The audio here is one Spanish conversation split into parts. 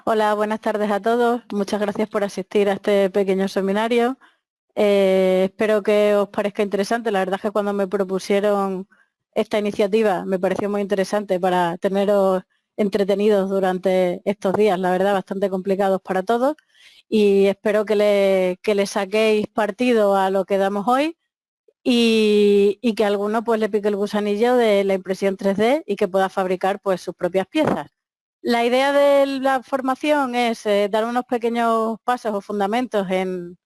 Hola, buenas tardes a todos. Muchas gracias por asistir a este pequeño seminario. Espero que os parezca interesante. La verdad es que cuando me propusieron esta iniciativa me pareció muy interesante para teneros entretenidos durante estos días, la verdad, bastante complicados para todos. Y espero que le saquéis partido a lo que damos hoy y que a alguno pues le pique el gusanillo de la impresión 3D y que pueda fabricar pues sus propias piezas. La idea de la formación es dar unos pequeños pasos o fundamentos en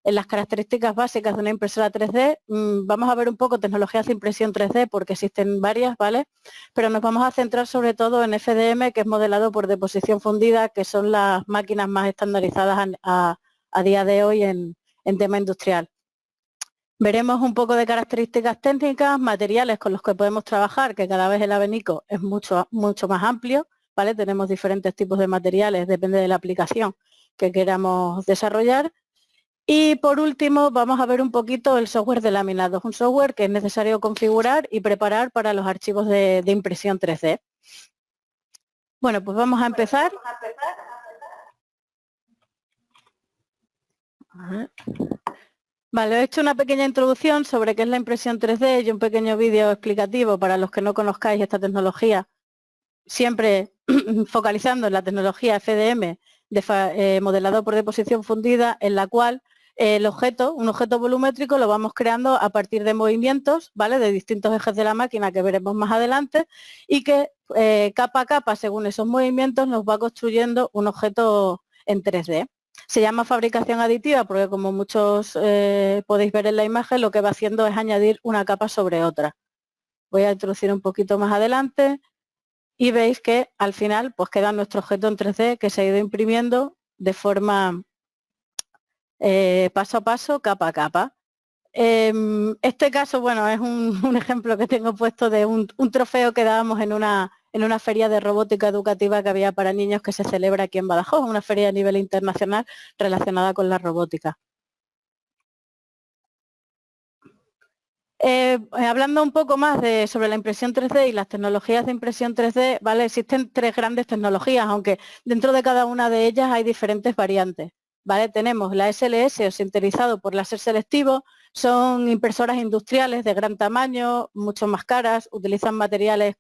las características básicas de una impresora 3D. Vamos a ver un poco tecnologías de impresión 3D porque existen varias, ¿vale? Pero nos vamos a centrar sobre todo en FDM, que es modelado por deposición fundida, que son las máquinas más estandarizadas a día de hoy en tema industrial. Veremos un poco de características técnicas, materiales con los que podemos trabajar, que cada vez el abanico es mucho más amplio, ¿vale? Tenemos diferentes tipos de materiales, depende de la aplicación que queramos desarrollar. Y por último, vamos a ver un poquito el software de laminado. Es un software que es necesario configurar y preparar para los archivos de impresión 3D. Bueno, pues vamos a empezar. A ver. Vale, he hecho una pequeña introducción sobre qué es la impresión 3D y un pequeño vídeo explicativo para los que no conozcáis esta tecnología, siempre focalizando en la tecnología FDM modelado por deposición fundida, en la cual un objeto volumétrico, lo vamos creando a partir de movimientos, ¿vale? De distintos ejes de la máquina que veremos más adelante y que capa a capa, según esos movimientos, nos va construyendo un objeto en 3D. Se llama fabricación aditiva porque, como muchos podéis ver en la imagen, lo que va haciendo es añadir una capa sobre otra. Voy a introducir un poquito más adelante y veis que al final pues queda nuestro objeto en 3D que se ha ido imprimiendo de forma paso a paso, capa a capa. Este caso, bueno, es un ejemplo que tengo puesto de un trofeo que dábamos en una feria de robótica educativa que había para niños que se celebra aquí en Badajoz, una feria a nivel internacional relacionada con la robótica. Hablando un poco más sobre la impresión 3D y las tecnologías de impresión 3D, ¿vale? Existen tres grandes tecnologías, aunque dentro de cada una de ellas hay diferentes variantes, ¿vale? Tenemos la SLS o sinterizado por láser selectivo, son impresoras industriales de gran tamaño, mucho más caras, utilizan materiales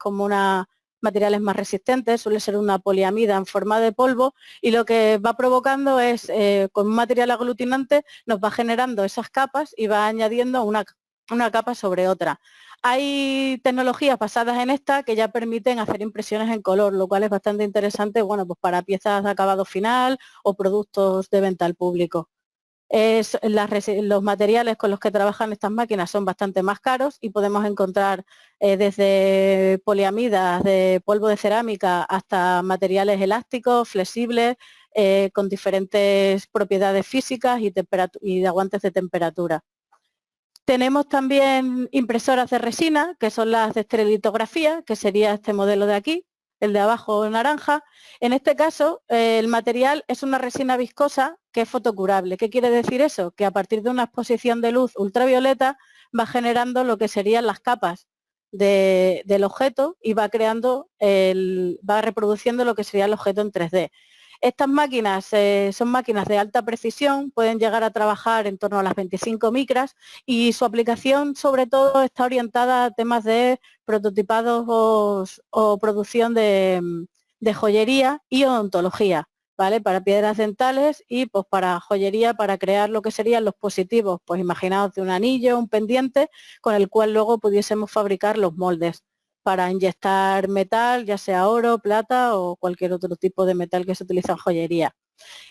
más resistentes, suele ser una poliamida en forma de polvo y lo que va provocando es, con un material aglutinante, nos va generando esas capas y va añadiendo una capa sobre otra. Hay tecnologías basadas en esta que ya permiten hacer impresiones en color, lo cual es bastante interesante, bueno, pues para piezas de acabado final o productos de venta al público. Los materiales con los que trabajan estas máquinas son bastante más caros y podemos encontrar desde poliamidas de polvo de cerámica hasta materiales elásticos, flexibles, con diferentes propiedades físicas y de aguantes de temperatura. Tenemos también impresoras de resina, que son las de esterilitografía, que sería este modelo de aquí, el de abajo naranja. En este caso, el material es una resina viscosa que es fotocurable. ¿Qué quiere decir eso? Que a partir de una exposición de luz ultravioleta va generando lo que serían las capas del objeto y va reproduciendo lo que sería el objeto en 3D. Estas máquinas son máquinas de alta precisión, pueden llegar a trabajar en torno a las 25 micras y su aplicación sobre todo está orientada a temas de prototipados o producción de joyería y odontología, ¿vale? Para piedras dentales y pues para joyería, para crear lo que serían los positivos, pues imaginaos de un anillo, un pendiente, con el cual luego pudiésemos fabricar los moldes para inyectar metal, ya sea oro, plata o cualquier otro tipo de metal que se utiliza en joyería.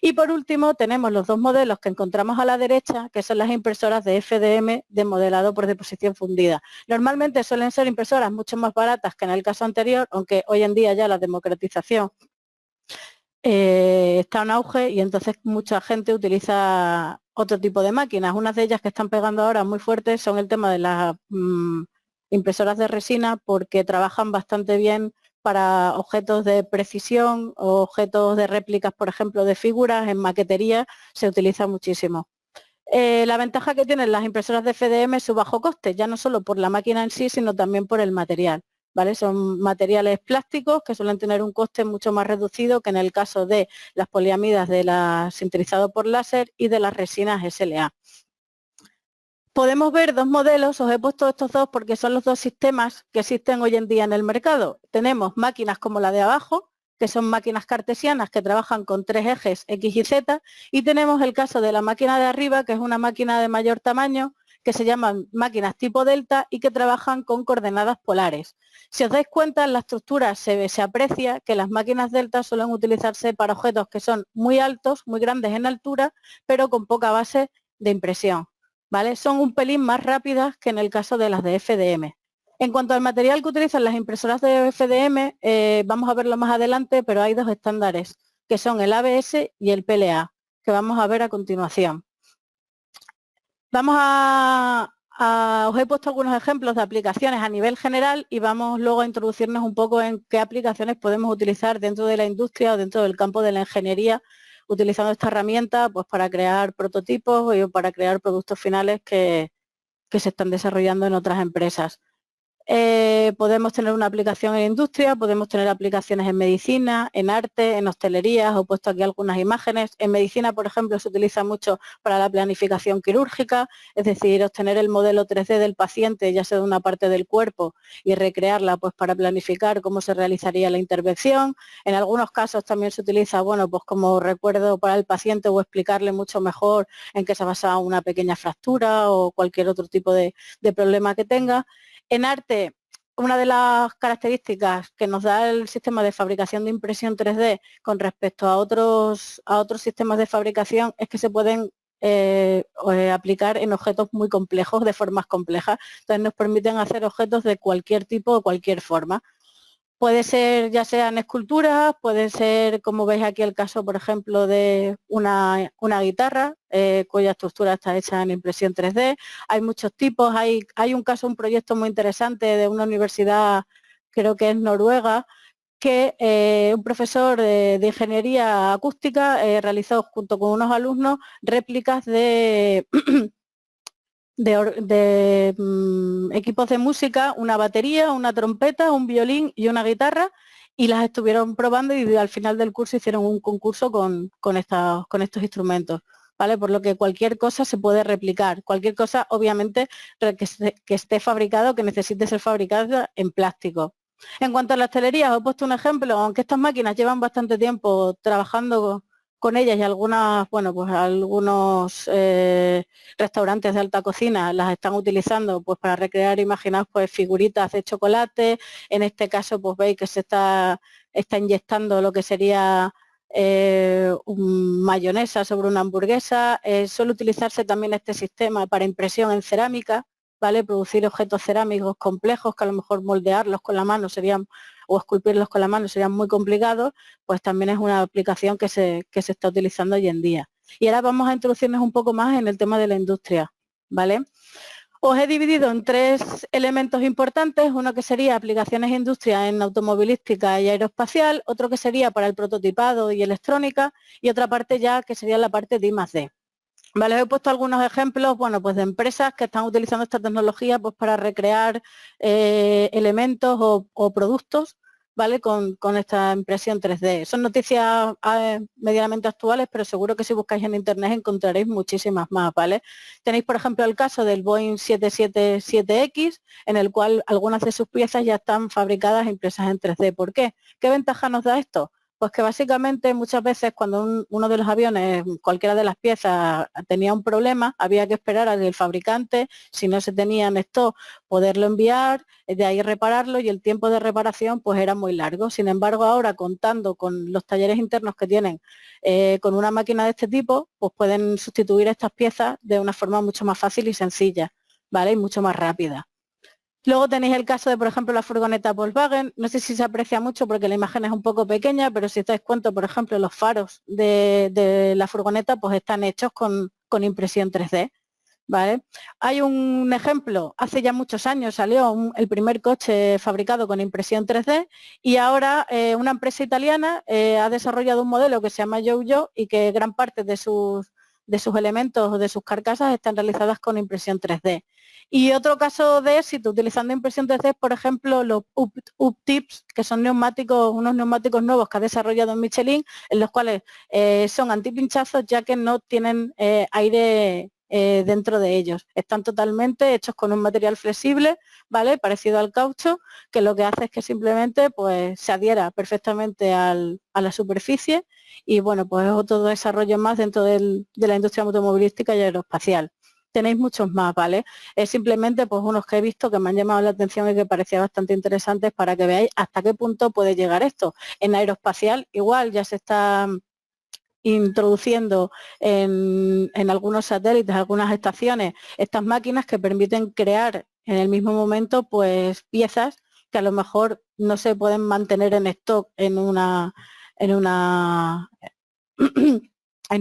Y por último tenemos los dos modelos que encontramos a la derecha, que son las impresoras de FDM de modelado por deposición fundida. Normalmente suelen ser impresoras mucho más baratas que en el caso anterior, aunque hoy en día ya la democratización está en auge y entonces mucha gente utiliza otro tipo de máquinas. Unas de ellas que están pegando ahora muy fuertes son el tema de las impresoras de resina porque trabajan bastante bien para objetos de precisión o objetos de réplicas, por ejemplo, de figuras, en maquetería se utiliza muchísimo. La ventaja que tienen las impresoras de FDM es su bajo coste, ya no solo por la máquina en sí, sino también por el material. ¿vale? Son materiales plásticos que suelen tener un coste mucho más reducido que en el caso de las poliamidas sinterizado por láser y de las resinas SLA. Podemos ver dos modelos, os he puesto estos dos porque son los dos sistemas que existen hoy en día en el mercado. Tenemos máquinas como la de abajo, que son máquinas cartesianas que trabajan con 3 ejes X y Z, y tenemos el caso de la máquina de arriba, que es una máquina de mayor tamaño, que se llaman máquinas tipo delta y que trabajan con coordenadas polares. Si os dais cuenta, en la estructura se aprecia que las máquinas delta suelen utilizarse para objetos que son muy altos, muy grandes en altura, pero con poca base de impresión, ¿vale? Son un pelín más rápidas que en el caso de las de FDM. En cuanto al material que utilizan las impresoras de FDM, vamos a verlo más adelante, pero hay dos estándares, que son el ABS y el PLA, que vamos a ver a continuación. Os he puesto algunos ejemplos de aplicaciones a nivel general y vamos luego a introducirnos un poco en qué aplicaciones podemos utilizar dentro de la industria o dentro del campo de la ingeniería, utilizando esta herramienta pues, para crear prototipos o para crear productos finales que se están desarrollando en otras empresas. Podemos tener una aplicación en industria, podemos tener aplicaciones en medicina, en arte, en hostelería. Os he puesto aquí algunas imágenes. En medicina, por ejemplo, se utiliza mucho para la planificación quirúrgica, es decir, obtener el modelo 3D del paciente, ya sea de una parte del cuerpo, y recrearla pues, para planificar cómo se realizaría la intervención. En algunos casos también se utiliza, bueno, pues como recuerdo para el paciente o explicarle mucho mejor en qué se basa una pequeña fractura o cualquier otro tipo de problema que tenga. En arte, una de las características que nos da el sistema de fabricación de impresión 3D con respecto a otros sistemas de fabricación es que se pueden aplicar en objetos muy complejos, de formas complejas. Entonces nos permiten hacer objetos de cualquier tipo o cualquier forma. Puede ser ya sean esculturas, puede ser, como veis aquí, el caso, por ejemplo, de una guitarra cuya estructura está hecha en impresión 3D. Hay muchos tipos, hay un caso, un proyecto muy interesante de una universidad, creo que es noruega, que un profesor de ingeniería acústica realizó junto con unos alumnos réplicas de equipos de música, una batería, una trompeta, un violín y una guitarra, y las estuvieron probando y al final del curso hicieron un concurso con estos instrumentos, ¿vale? Por lo que cualquier cosa se puede replicar, cualquier cosa obviamente que esté fabricado, que necesite ser fabricada en plástico. En cuanto a la hostelería, os he puesto un ejemplo, aunque estas máquinas llevan bastante tiempo trabajando con ellas y algunas, bueno, pues algunos restaurantes de alta cocina las están utilizando pues para recrear, imaginaos, pues figuritas de chocolate. En este caso, pues veis que se está inyectando lo que sería mayonesa sobre una hamburguesa. Suele utilizarse también este sistema para impresión en cerámica, ¿vale? Producir objetos cerámicos complejos que a lo mejor moldearlos con la mano o esculpirlos con la mano serían muy complicados, pues también es una aplicación que se está utilizando hoy en día. Y ahora vamos a introducirnos un poco más en el tema de la industria, ¿vale? Os he dividido en 3 elementos importantes, uno que sería aplicaciones de industria en automovilística y aeroespacial, otro que sería para el prototipado y electrónica, y otra parte ya que sería la parte de I+D. Vale, os he puesto algunos ejemplos, bueno, pues de empresas que están utilizando esta tecnología pues para recrear elementos o productos, ¿vale? Con esta impresión 3D. Son noticias medianamente actuales, pero seguro que si buscáis en internet encontraréis muchísimas más, ¿vale? Tenéis, por ejemplo, el caso del Boeing 777X, en el cual algunas de sus piezas ya están fabricadas e impresas en 3D. ¿Por qué? ¿Qué ventaja nos da esto? Pues que básicamente muchas veces cuando uno de los aviones, cualquiera de las piezas tenía un problema, había que esperar a que el fabricante, si no se tenía en stock, poderlo enviar, de ahí repararlo, y el tiempo de reparación pues era muy largo. Sin embargo, ahora contando con los talleres internos que tienen con una máquina de este tipo, pues pueden sustituir estas piezas de una forma mucho más fácil y sencilla, ¿vale? Y mucho más rápida. Luego tenéis el caso de, por ejemplo, la furgoneta Volkswagen. No sé si se aprecia mucho porque la imagen es un poco pequeña, pero si os dais cuenta, por ejemplo, los faros de la furgoneta pues están hechos con impresión 3D, ¿vale? Hay un ejemplo, hace ya muchos años salió el primer coche fabricado con impresión 3D, y ahora una empresa italiana ha desarrollado un modelo que se llama Yoyo y que gran parte de sus de sus elementos o de sus carcasas están realizadas con impresión 3D. Y otro caso de éxito utilizando impresión 3D, por ejemplo, los UP-Tips, que son neumáticos, unos neumáticos nuevos que ha desarrollado Michelin, en los cuales son antipinchazos ya que no tienen aire dentro de ellos. Están totalmente hechos con un material flexible, ¿vale? Parecido al caucho, que lo que hace es que simplemente pues, se adhiera perfectamente a la superficie y bueno, pues es otro desarrollo más dentro de la industria automovilística y aeroespacial. Tenéis muchos más, ¿vale? Es simplemente pues unos que he visto que me han llamado la atención y que parecía bastante interesantes para que veáis hasta qué punto puede llegar esto. En aeroespacial igual ya se está introduciendo en algunos satélites, algunas estaciones, estas máquinas que permiten crear en el mismo momento pues piezas que a lo mejor no se pueden mantener en stock en una en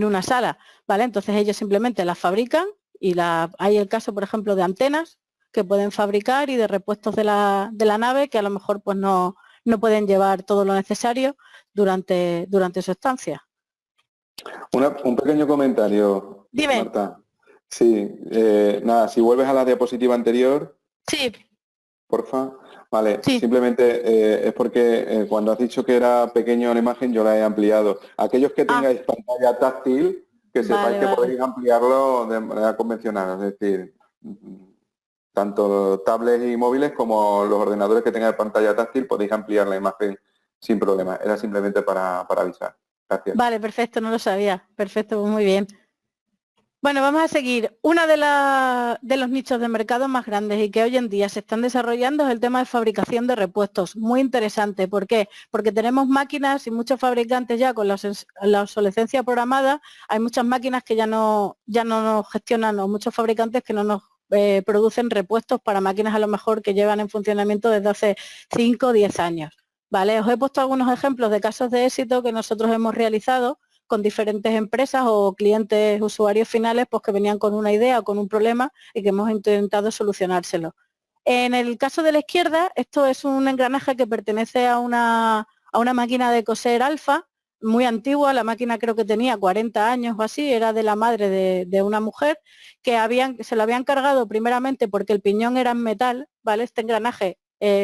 una sala, ¿vale? Entonces ellos simplemente las fabrican y hay el caso, por ejemplo, de antenas que pueden fabricar y de repuestos de la nave que a lo mejor pues no pueden llevar todo lo necesario durante su estancia. Un pequeño comentario, Dime. Marta. Sí, nada, si vuelves a la diapositiva anterior. Sí. Porfa. Vale, sí. Simplemente es porque cuando has dicho que era pequeño la imagen, yo la he ampliado. Aquellos que tengáis pantalla táctil, que sepáis que podéis ampliarlo de manera convencional, es decir, tanto tablets y móviles como los ordenadores que tengan pantalla táctil podéis ampliar la imagen sin problema. Era simplemente para avisar. Gracias. Vale, perfecto, no lo sabía. Perfecto, muy bien. Bueno, vamos a seguir. Uno de los nichos de mercado más grandes y que hoy en día se están desarrollando es el tema de fabricación de repuestos. Muy interesante. ¿Por qué? Porque tenemos máquinas y muchos fabricantes ya con la obsolescencia programada. Hay muchas máquinas que ya no nos gestionan o muchos fabricantes que no nos producen repuestos para máquinas a lo mejor que llevan en funcionamiento desde hace 5 o 10 años. ¿Vale? Os he puesto algunos ejemplos de casos de éxito que nosotros hemos realizado con diferentes empresas o clientes, usuarios finales, pues que venían con una idea o con un problema y que hemos intentado solucionárselo. En el caso de la izquierda, esto es un engranaje que pertenece a una máquina de coser Alfa, muy antigua, la máquina creo que tenía 40 años o así, era de la madre de una mujer, que se lo habían cargado primeramente porque el piñón era en metal, ¿vale? Este engranaje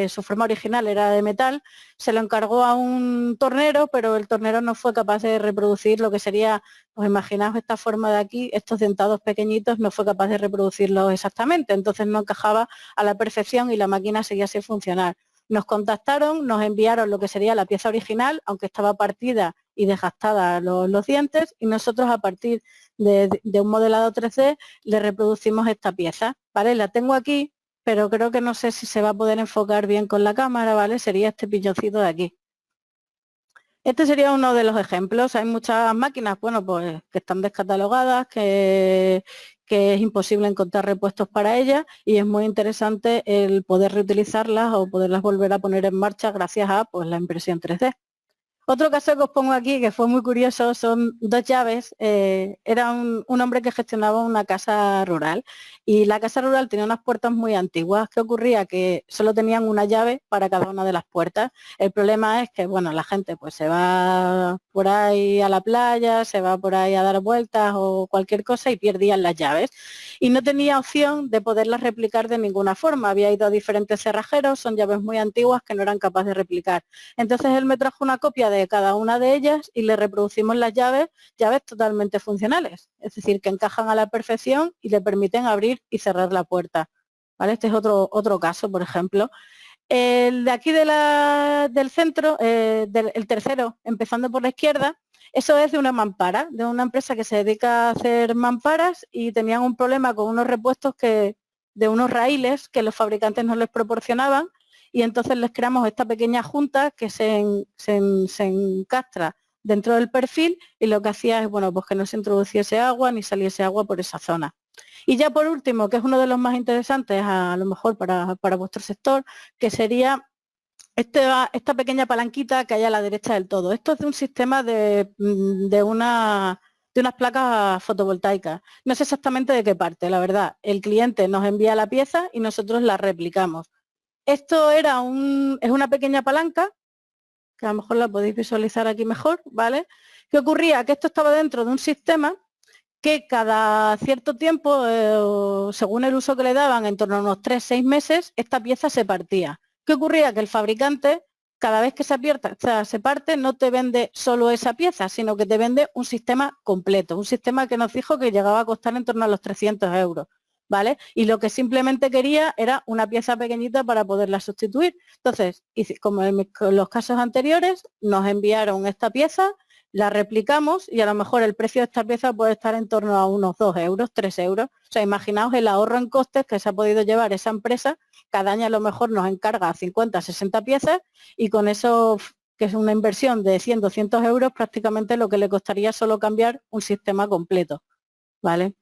su forma original era de metal, se lo encargó a un tornero, pero el tornero no fue capaz de reproducir lo que sería, pues imaginaos esta forma de aquí, estos dentados pequeñitos, no fue capaz de reproducirlo exactamente, entonces no encajaba a la perfección y la máquina seguía sin funcionar. Nos contactaron, nos enviaron lo que sería la pieza original, aunque estaba partida y desgastada los dientes, y nosotros a partir de un modelado 3D le reproducimos esta pieza, ¿vale? La tengo aquí, pero creo que no sé si se va a poder enfocar bien con la cámara, ¿vale? Sería este piñoncito de aquí. Este sería uno de los ejemplos. Hay muchas máquinas, bueno, pues que están descatalogadas, que es imposible encontrar repuestos para ellas y es muy interesante el poder reutilizarlas o poderlas volver a poner en marcha gracias a pues, la impresión 3D. Otro caso que os pongo aquí, que fue muy curioso, son dos llaves. Era un hombre que gestionaba una casa rural y la casa rural tenía unas puertas muy antiguas. ¿Qué ocurría? Que solo tenían una llave para cada una de las puertas. El problema es que, bueno, la gente pues se va por ahí a la playa, se va por ahí a dar vueltas o cualquier cosa y perdían las llaves. Y no tenía opción de poderlas replicar de ninguna forma. Había ido a diferentes cerrajeros, son llaves muy antiguas que no eran capaces de replicar. Entonces él me trajo una copia de cada una de ellas y le reproducimos las llaves totalmente funcionales, es decir, que encajan a la perfección y le permiten abrir y cerrar la puerta. ¿Vale? Este es otro caso, por ejemplo. El de aquí del centro, el tercero, empezando por la izquierda, eso es de una mampara, de una empresa que se dedica a hacer mamparas y tenían un problema con unos repuestos de unos raíles que los fabricantes no les proporcionaban y entonces les creamos esta pequeña junta que se encastra dentro del perfil y lo que hacía es, bueno, pues que no se introduciese agua ni saliese agua por esa zona. Y ya por último, que es uno de los más interesantes a lo mejor para vuestro sector, que sería esta pequeña palanquita que hay a la derecha del todo. Esto es de un sistema de unas placas fotovoltaicas. No sé exactamente de qué parte, la verdad. El cliente nos envía la pieza y nosotros la replicamos. Esto es una pequeña palanca, que a lo mejor la podéis visualizar aquí mejor, ¿vale? ¿Qué ocurría? Que esto estaba dentro de un sistema que cada cierto tiempo, según el uso que le daban, en torno a unos 3-6 meses, esta pieza se partía. ¿Qué ocurría? Que el fabricante, cada vez que se parte, no te vende solo esa pieza, sino que te vende un sistema completo, un sistema que nos dijo que llegaba a costar en torno a los 300 euros. ¿Vale? Y lo que simplemente quería era una pieza pequeñita para poderla sustituir. Entonces, como en los casos anteriores, nos enviaron esta pieza, la replicamos y a lo mejor el precio de esta pieza puede estar en torno a unos 2 euros, 3 euros. O sea, imaginaos el ahorro en costes que se ha podido llevar esa empresa. Cada año a lo mejor nos encarga 50, 60 piezas y con eso, que es una inversión de 100, 200 euros, prácticamente lo que le costaría solo cambiar un sistema completo. ¿Vale?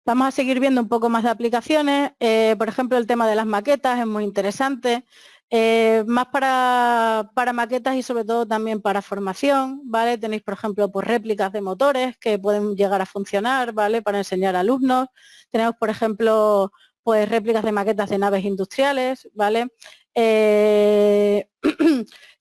Vamos a seguir viendo un poco más de aplicaciones. Por ejemplo, el tema de las maquetas es muy interesante. Más para maquetas y sobre todo también para formación, ¿vale? Tenéis, por ejemplo, pues réplicas de motores que pueden llegar a funcionar, ¿vale? Para enseñar a alumnos. Tenemos, por ejemplo, pues réplicas de maquetas de naves industriales, ¿vale?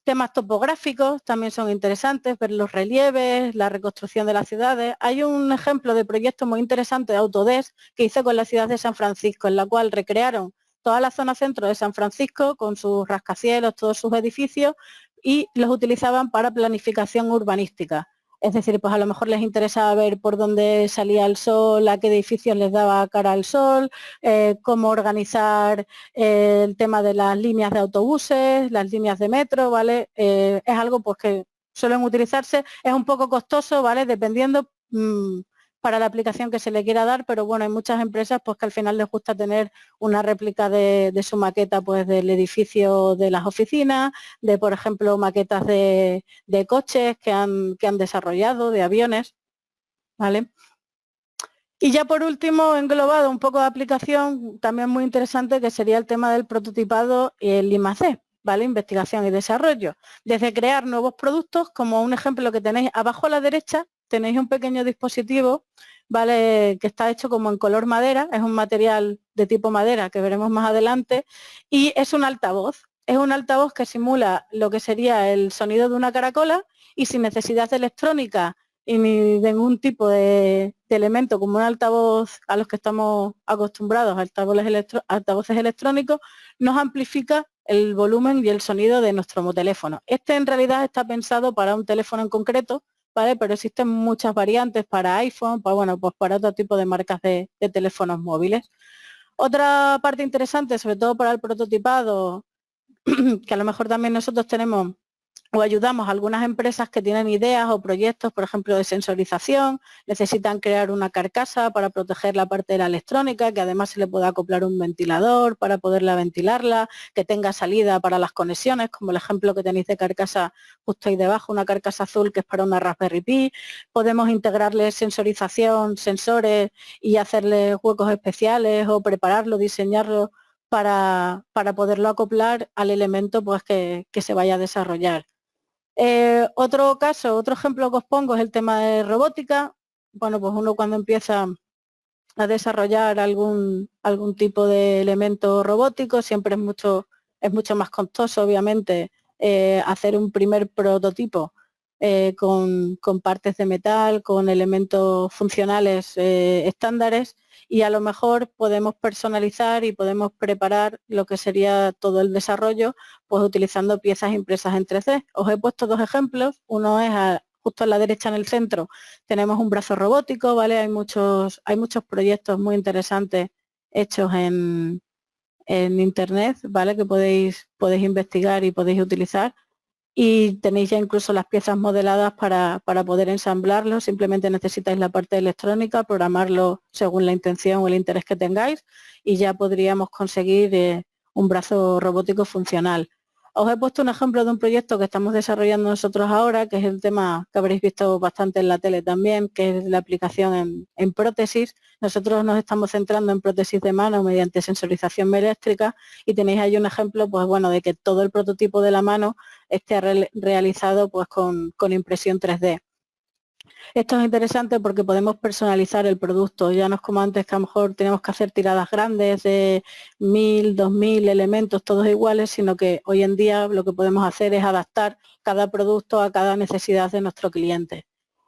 Temas topográficos también son interesantes, ver los relieves, la reconstrucción de las ciudades. Hay un ejemplo de proyecto muy interesante de Autodesk que hice con la ciudad de San Francisco, en la cual recrearon toda la zona centro de San Francisco con sus rascacielos, todos sus edificios y los utilizaban para planificación urbanística. Es decir, pues a lo mejor les interesaba ver por dónde salía el sol, a qué edificios les daba cara al sol, cómo organizar el tema de las líneas de autobuses, las líneas de metro, ¿vale? Es algo pues que suelen utilizarse, es un poco costoso, ¿vale? Dependiendo para la aplicación que se le quiera dar, pero bueno, hay muchas empresas pues que al final les gusta tener una réplica de su maqueta pues del edificio de las oficinas, de por ejemplo maquetas de coches que han desarrollado, de aviones, ¿vale? Y ya por último, englobado un poco de aplicación, también muy interesante, que sería el tema del prototipado y el I+D, ¿vale? Investigación y desarrollo. Desde crear nuevos productos, como un ejemplo que tenéis abajo a la derecha, tenéis un pequeño dispositivo, ¿vale? Que está hecho como en color madera, es un material de tipo madera que veremos más adelante, y es un altavoz. Es un altavoz que simula lo que sería el sonido de una caracola y sin necesidad de electrónica y ni de ningún tipo de elemento como un altavoz a los que estamos acostumbrados, altavoces electrónicos, nos amplifica el volumen y el sonido de nuestro teléfono. Este en realidad está pensado para un teléfono en concreto, ¿vale? Pero existen muchas variantes para iPhone, bueno, pues para otro tipo de marcas de teléfonos móviles. Otra parte interesante, sobre todo para el prototipado, que a lo mejor también nosotros tenemos o ayudamos a algunas empresas que tienen ideas o proyectos, por ejemplo, de sensorización, necesitan crear una carcasa para proteger la parte de la electrónica, que además se le pueda acoplar un ventilador para poderla ventilarla, que tenga salida para las conexiones, como el ejemplo que tenéis de carcasa justo ahí debajo, una carcasa azul que es para una Raspberry Pi. Podemos integrarle sensorización, sensores y hacerle huecos especiales o prepararlo, diseñarlo para poderlo acoplar al elemento pues, que se vaya a desarrollar. Otro caso, otro ejemplo que os pongo es el tema de robótica. Bueno, pues uno cuando empieza a desarrollar algún tipo de elemento robótico siempre es mucho más costoso, obviamente, hacer un primer prototipo con partes de metal, con elementos funcionales estándares y a lo mejor podemos personalizar y podemos preparar lo que sería todo el desarrollo pues utilizando piezas impresas en 3D. Os he puesto dos ejemplos, uno es justo a la derecha en el centro tenemos un brazo robótico, ¿vale? Hay muchos proyectos muy interesantes hechos en internet, ¿vale? Que podéis investigar y podéis utilizar. Y tenéis ya incluso las piezas modeladas para poder ensamblarlo. Simplemente necesitáis la parte electrónica, programarlo según la intención o el interés que tengáis y ya podríamos conseguir un brazo robótico funcional. Os he puesto un ejemplo de un proyecto que estamos desarrollando nosotros ahora, que es el tema que habréis visto bastante en la tele también, que es la aplicación en prótesis. Nosotros nos estamos centrando en prótesis de mano mediante sensorización eléctrica y tenéis ahí un ejemplo, pues bueno, de que todo el prototipo de la mano esté realizado pues con impresión 3D. Esto es interesante porque podemos personalizar el producto, ya no es como antes que a lo mejor tenemos que hacer tiradas grandes de 1000, 2000 elementos todos iguales, sino que hoy en día lo que podemos hacer es adaptar cada producto a cada necesidad de nuestro cliente.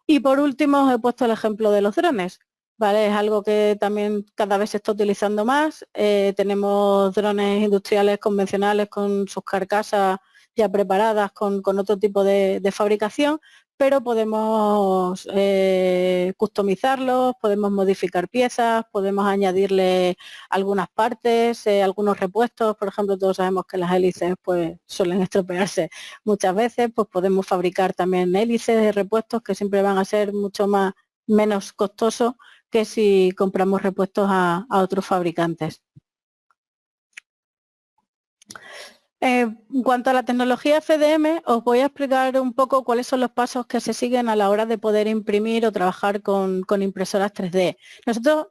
Y por último os he puesto el ejemplo de los drones, ¿vale? Es algo que también cada vez se está utilizando más. Tenemos drones industriales convencionales con sus carcasas ya preparadas con otro tipo de fabricación, pero podemos customizarlos, podemos modificar piezas, podemos añadirle algunas partes, algunos repuestos. Por ejemplo, todos sabemos que las hélices pues suelen estropearse muchas veces, pues podemos fabricar también hélices de repuestos que siempre van a ser mucho menos costosos que si compramos repuestos a otros fabricantes. En cuanto a la tecnología FDM, os voy a explicar un poco cuáles son los pasos que se siguen a la hora de poder imprimir o trabajar con impresoras 3D. Nosotros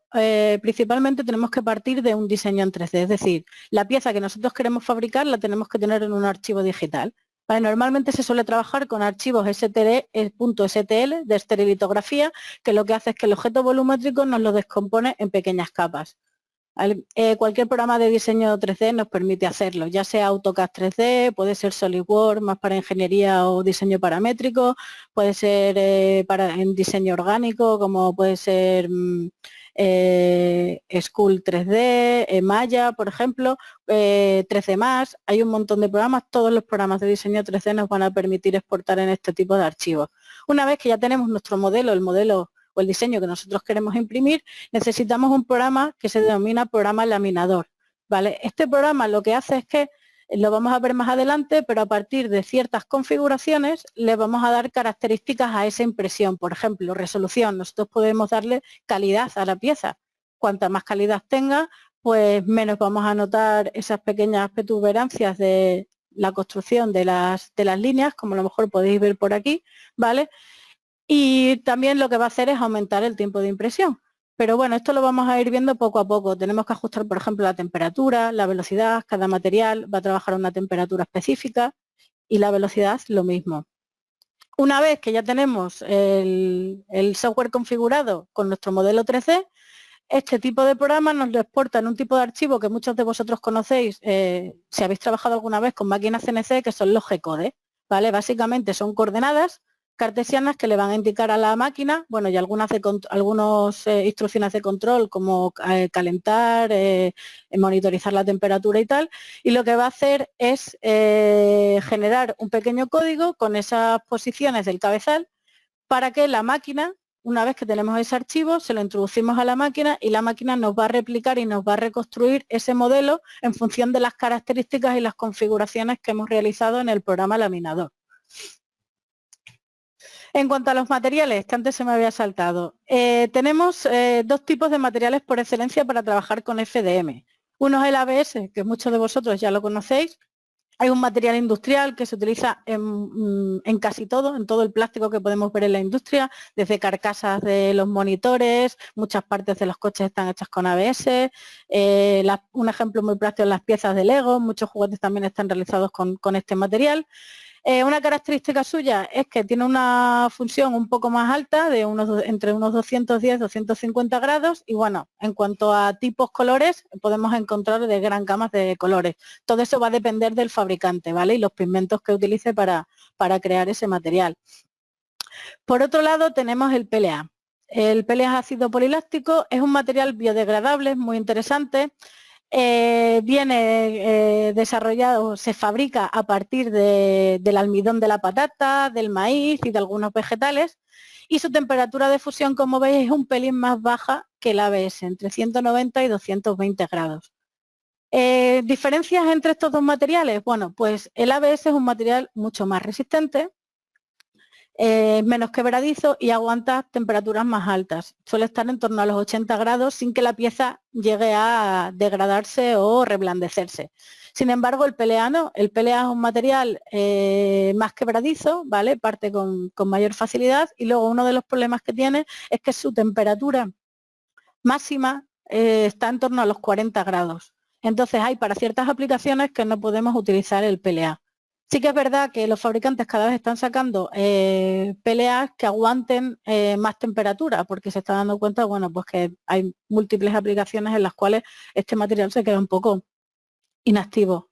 principalmente tenemos que partir de un diseño en 3D, es decir, la pieza que nosotros queremos fabricar la tenemos que tener en un archivo digital. ¿Vale? Normalmente se suele trabajar con archivos .stl de esterilitografía, que lo que hace es que el objeto volumétrico nos lo descompone en pequeñas capas. Cualquier programa de diseño 3D nos permite hacerlo, ya sea AutoCAD 3D, puede ser SolidWorks más para ingeniería o diseño paramétrico, puede ser en diseño orgánico, como puede ser School 3D, Maya, por ejemplo, 13+, hay un montón de programas, todos los programas de diseño 3D nos van a permitir exportar en este tipo de archivos. Una vez que ya tenemos nuestro modelo, el modelo o el diseño que nosotros queremos imprimir, necesitamos un programa que se denomina programa laminador, ¿vale? Este programa lo que hace es que, lo vamos a ver más adelante, pero a partir de ciertas configuraciones le vamos a dar características a esa impresión. Por ejemplo, resolución, nosotros podemos darle calidad a la pieza. Cuanta más calidad tenga, pues menos vamos a notar esas pequeñas protuberancias de la construcción de las líneas, como a lo mejor podéis ver por aquí, ¿vale? Y también lo que va a hacer es aumentar el tiempo de impresión. Pero bueno, esto lo vamos a ir viendo poco a poco. Tenemos que ajustar, por ejemplo, la temperatura, la velocidad, cada material va a trabajar a una temperatura específica y la velocidad lo mismo. Una vez que ya tenemos el software configurado con nuestro modelo 3D, este tipo de programa nos lo exporta en un tipo de archivo que muchos de vosotros conocéis, si habéis trabajado alguna vez con máquinas CNC, que son los G-codes, ¿vale? Básicamente son coordenadas cartesianas que le van a indicar a la máquina, bueno, y algunas instrucciones de control como calentar, monitorizar la temperatura y tal, y lo que va a hacer es generar un pequeño código con esas posiciones del cabezal para que la máquina, una vez que tenemos ese archivo, se lo introducimos a la máquina y la máquina nos va a replicar y nos va a reconstruir ese modelo en función de las características y las configuraciones que hemos realizado en el programa laminador. En cuanto a los materiales, que antes se me había saltado, tenemos dos tipos de materiales por excelencia para trabajar con FDM. Uno es el ABS, que muchos de vosotros ya lo conocéis. Hay un material industrial que se utiliza en casi todo, en todo el plástico que podemos ver en la industria, desde carcasas de los monitores, muchas partes de los coches están hechas con ABS, un ejemplo muy práctico es las piezas de Lego, muchos juguetes también están realizados con este material. Una característica suya es que tiene una función un poco más alta, entre unos 210 y 250 grados, y bueno, en cuanto a tipos colores, podemos encontrar de gran gamas de colores. Todo eso va a depender del fabricante, ¿vale? Y los pigmentos que utilice para crear ese material. Por otro lado, tenemos el PLA. El PLA es ácido poliláctico, es un material biodegradable, muy interesante. Viene desarrollado, se fabrica a partir del almidón de la patata, del maíz y de algunos vegetales, y su temperatura de fusión, como veis, es un pelín más baja que el ABS, entre 190 y 220 grados. ¿Diferencias entre estos dos materiales? Bueno, pues el ABS es un material mucho más resistente, menos quebradizo y aguanta temperaturas más altas. Suele estar en torno a los 80 grados sin que la pieza llegue a degradarse o reblandecerse. Sin embargo, el PLA no. El PLA es un material más quebradizo, ¿vale? Parte con mayor facilidad, y luego uno de los problemas que tiene es que su temperatura máxima está en torno a los 40 grados. Entonces hay para ciertas aplicaciones que no podemos utilizar el PLA. Sí que es verdad que los fabricantes cada vez están sacando PLAs que aguanten más temperatura, porque se está dando cuenta, bueno, pues que hay múltiples aplicaciones en las cuales este material se queda un poco inactivo.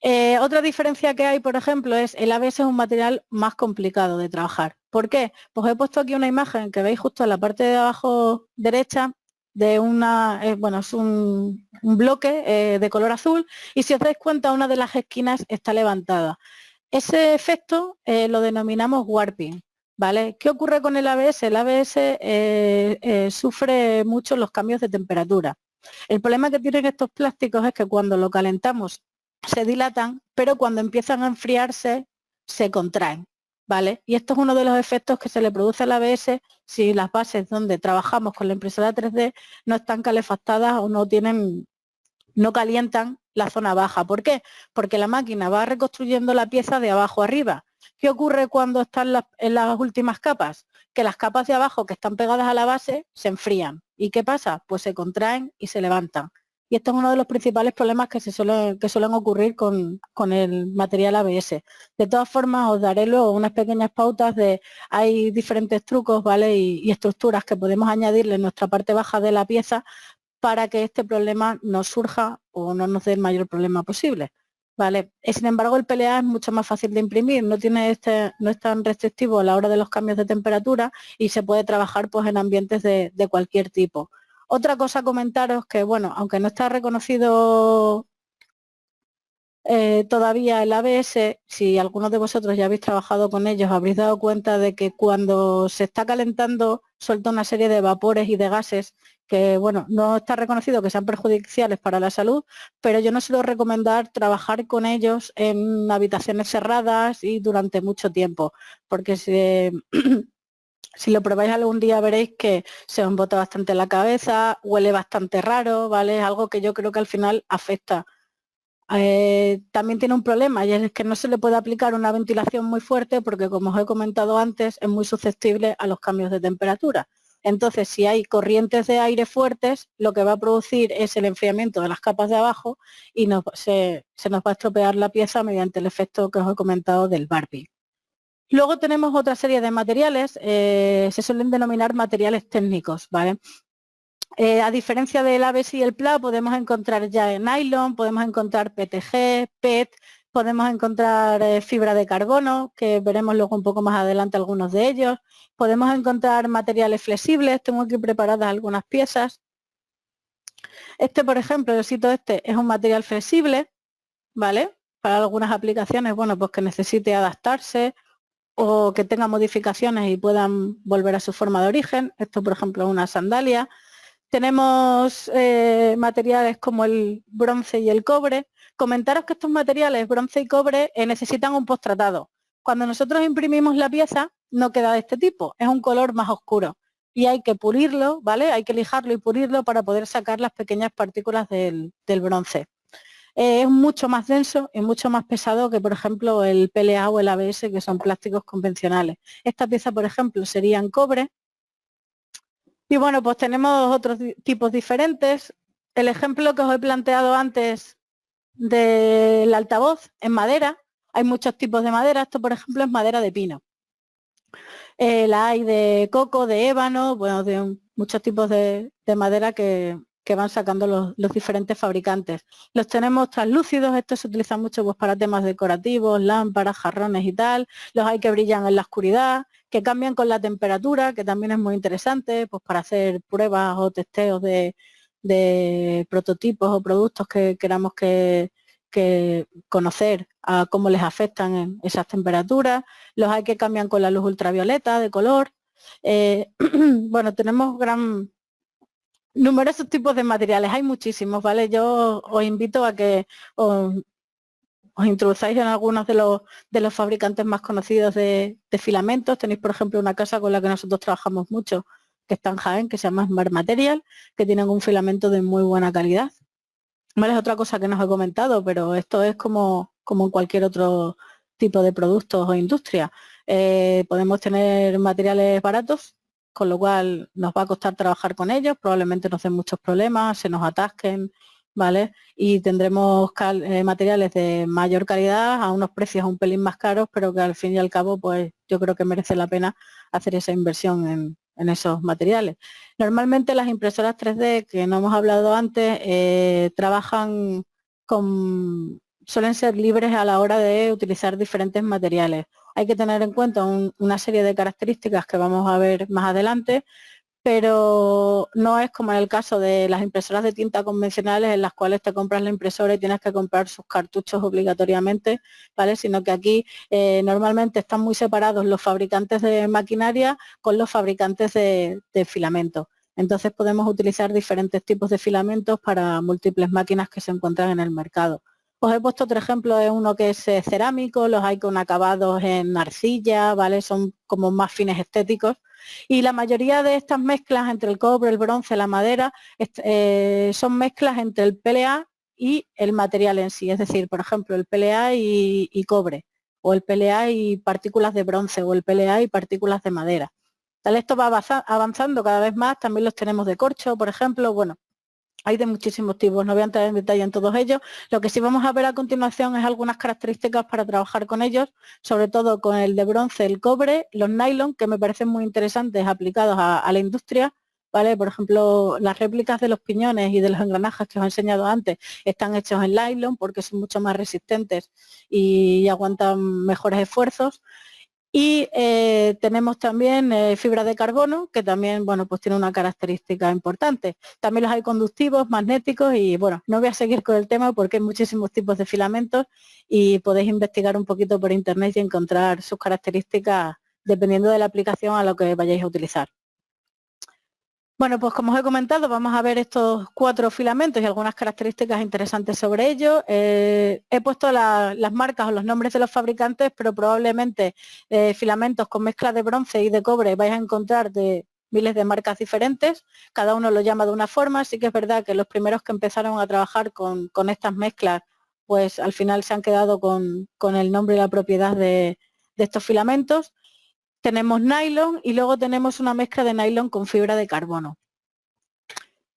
Otra diferencia que hay, por ejemplo, es el ABS es un material más complicado de trabajar. ¿Por qué? Pues he puesto aquí una imagen que veis justo en la parte de abajo derecha de una, bueno, es un bloque de color azul y si os dais cuenta una de las esquinas está levantada. Ese efecto lo denominamos warping, ¿vale? ¿Qué ocurre con el ABS? El ABS sufre mucho los cambios de temperatura. El problema que tienen estos plásticos es que cuando lo calentamos se dilatan, pero cuando empiezan a enfriarse se contraen, ¿vale? Y esto es uno de los efectos que se le produce al ABS si las bases donde trabajamos con la impresora 3D no están calefactadas o no calientan la zona baja. ¿Por qué? Porque la máquina va reconstruyendo la pieza de abajo arriba. ¿Qué ocurre cuando están en las últimas capas? Que las capas de abajo que están pegadas a la base se enfrían. ¿Y qué pasa? Pues se contraen y se levantan. Y esto es uno de los principales problemas que suelen ocurrir con el material ABS. De todas formas, os daré luego unas pequeñas pautas hay diferentes trucos, ¿vale? Y estructuras que podemos añadirle en nuestra parte baja de la pieza para que este problema no surja o no nos dé el mayor problema posible. ¿Vale? Sin embargo, el PLA es mucho más fácil de imprimir, no es tan restrictivo a la hora de los cambios de temperatura y se puede trabajar pues, en ambientes de cualquier tipo. Otra cosa a comentaros que, bueno, aunque no está reconocido todavía el ABS, si algunos de vosotros ya habéis trabajado con ellos, habréis dado cuenta de que cuando se está calentando suelta una serie de vapores y de gases que, bueno, no está reconocido que sean perjudiciales para la salud, pero yo no suelo recomendar trabajar con ellos en habitaciones cerradas y durante mucho tiempo, porque si lo probáis algún día veréis que se os bota bastante la cabeza, huele bastante raro, ¿vale? Es algo que yo creo que al final afecta. También tiene un problema y es que no se le puede aplicar una ventilación muy fuerte porque, como os he comentado antes, es muy susceptible a los cambios de temperatura. Entonces, si hay corrientes de aire fuertes, lo que va a producir es el enfriamiento de las capas de abajo y se nos va a estropear la pieza mediante el efecto que os he comentado del Barbie. Luego tenemos otra serie de materiales, se suelen denominar materiales técnicos, ¿vale? A diferencia del ABS y el PLA, podemos encontrar ya en nylon, podemos encontrar PETG, PET, podemos encontrar fibra de carbono, que veremos luego un poco más adelante algunos de ellos. Podemos encontrar materiales flexibles, tengo aquí preparadas algunas piezas. Este, por ejemplo, el osito este es un material flexible, ¿vale? Para algunas aplicaciones, bueno, pues que necesite adaptarse o que tenga modificaciones y puedan volver a su forma de origen. Esto, por ejemplo, es una sandalia. Tenemos materiales como el bronce y el cobre. Comentaros que estos materiales, bronce y cobre, necesitan un posttratado. Cuando nosotros imprimimos la pieza, no queda de este tipo, es un color más oscuro. Y hay que pulirlo, ¿vale? Hay que lijarlo y pulirlo para poder sacar las pequeñas partículas del bronce. Es mucho más denso y mucho más pesado que, por ejemplo, el PLA o el ABS, que son plásticos convencionales. Esta pieza, por ejemplo, sería en cobre. Y bueno, pues tenemos otros tipos diferentes. El ejemplo que os he planteado antes del altavoz en madera, hay muchos tipos de madera. Esto, por ejemplo, es madera de pino. La hay de coco, de ébano, bueno, de muchos tipos de madera que van sacando los diferentes fabricantes. Los tenemos translúcidos, estos se utilizan mucho pues, para temas decorativos, lámparas, jarrones y tal. Los hay que brillan en la oscuridad, que cambian con la temperatura, que también es muy interesante, pues para hacer pruebas o testeos de prototipos o productos que queramos que conocer a cómo les afectan en esas temperaturas. Los hay que cambian con la luz ultravioleta de color. Bueno, tenemos numerosos tipos de materiales, hay muchísimos, ¿vale? Yo os invito a que os introduzcáis en algunos de los fabricantes más conocidos de filamentos. Tenéis, por ejemplo, una casa con la que nosotros trabajamos mucho, que está en Jaén, que se llama Smart Material, que tienen un filamento de muy buena calidad. Vale, es otra cosa que nos he comentado, pero esto es como en cualquier otro tipo de productos o industria. Podemos tener materiales baratos, con lo cual nos va a costar trabajar con ellos, probablemente nos den muchos problemas, se nos atasquen, ¿vale? Y tendremos materiales de mayor calidad a unos precios un pelín más caros, pero que al fin y al cabo, pues yo creo que merece la pena hacer esa inversión en esos materiales. Normalmente las impresoras 3D, que no hemos hablado antes, trabajan suelen ser libres a la hora de utilizar diferentes materiales. Hay que tener en cuenta una serie de características que vamos a ver más adelante, pero no es como en el caso de las impresoras de tinta convencionales en las cuales te compras la impresora y tienes que comprar sus cartuchos obligatoriamente, ¿vale? Sino que aquí normalmente están muy separados los fabricantes de maquinaria con los fabricantes de filamentos. Entonces podemos utilizar diferentes tipos de filamentos para múltiples máquinas que se encuentran en el mercado. Os he puesto otro ejemplo de uno que es cerámico, los hay con acabados en arcilla, ¿vale? Son como más fines estéticos. Y la mayoría de estas mezclas entre el cobre, el bronce, la madera, son mezclas entre el PLA y el material en sí. Es decir, por ejemplo, el PLA y cobre, o el PLA y partículas de bronce, o el PLA y partículas de madera. Tal, esto va avanzando cada vez más, también los tenemos de corcho, por ejemplo, bueno, hay de muchísimos tipos, no voy a entrar en detalle en todos ellos. Lo que sí vamos a ver a continuación es algunas características para trabajar con ellos, sobre todo con el de bronce, el cobre, los nylon, que me parecen muy interesantes aplicados a la industria, ¿vale? Por ejemplo, las réplicas de los piñones y de los engranajes que os he enseñado antes están hechos en nylon porque son mucho más resistentes y aguantan mejores esfuerzos. Y tenemos también fibra de carbono, que también, bueno, pues tiene una característica importante. También los hay conductivos, magnéticos y, bueno, no voy a seguir con el tema porque hay muchísimos tipos de filamentos y podéis investigar un poquito por internet y encontrar sus características dependiendo de la aplicación a lo que vayáis a utilizar. Bueno, pues como os he comentado, vamos a ver estos 4 filamentos y algunas características interesantes sobre ellos. He puesto las marcas o los nombres de los fabricantes, pero probablemente filamentos con mezcla de bronce y de cobre vais a encontrar de miles de marcas diferentes. Cada uno lo llama de una forma. Sí que es verdad que los primeros que empezaron a trabajar con estas mezclas, pues al final se han quedado con el nombre y la propiedad de estos filamentos. Tenemos nylon y luego tenemos una mezcla de nylon con fibra de carbono.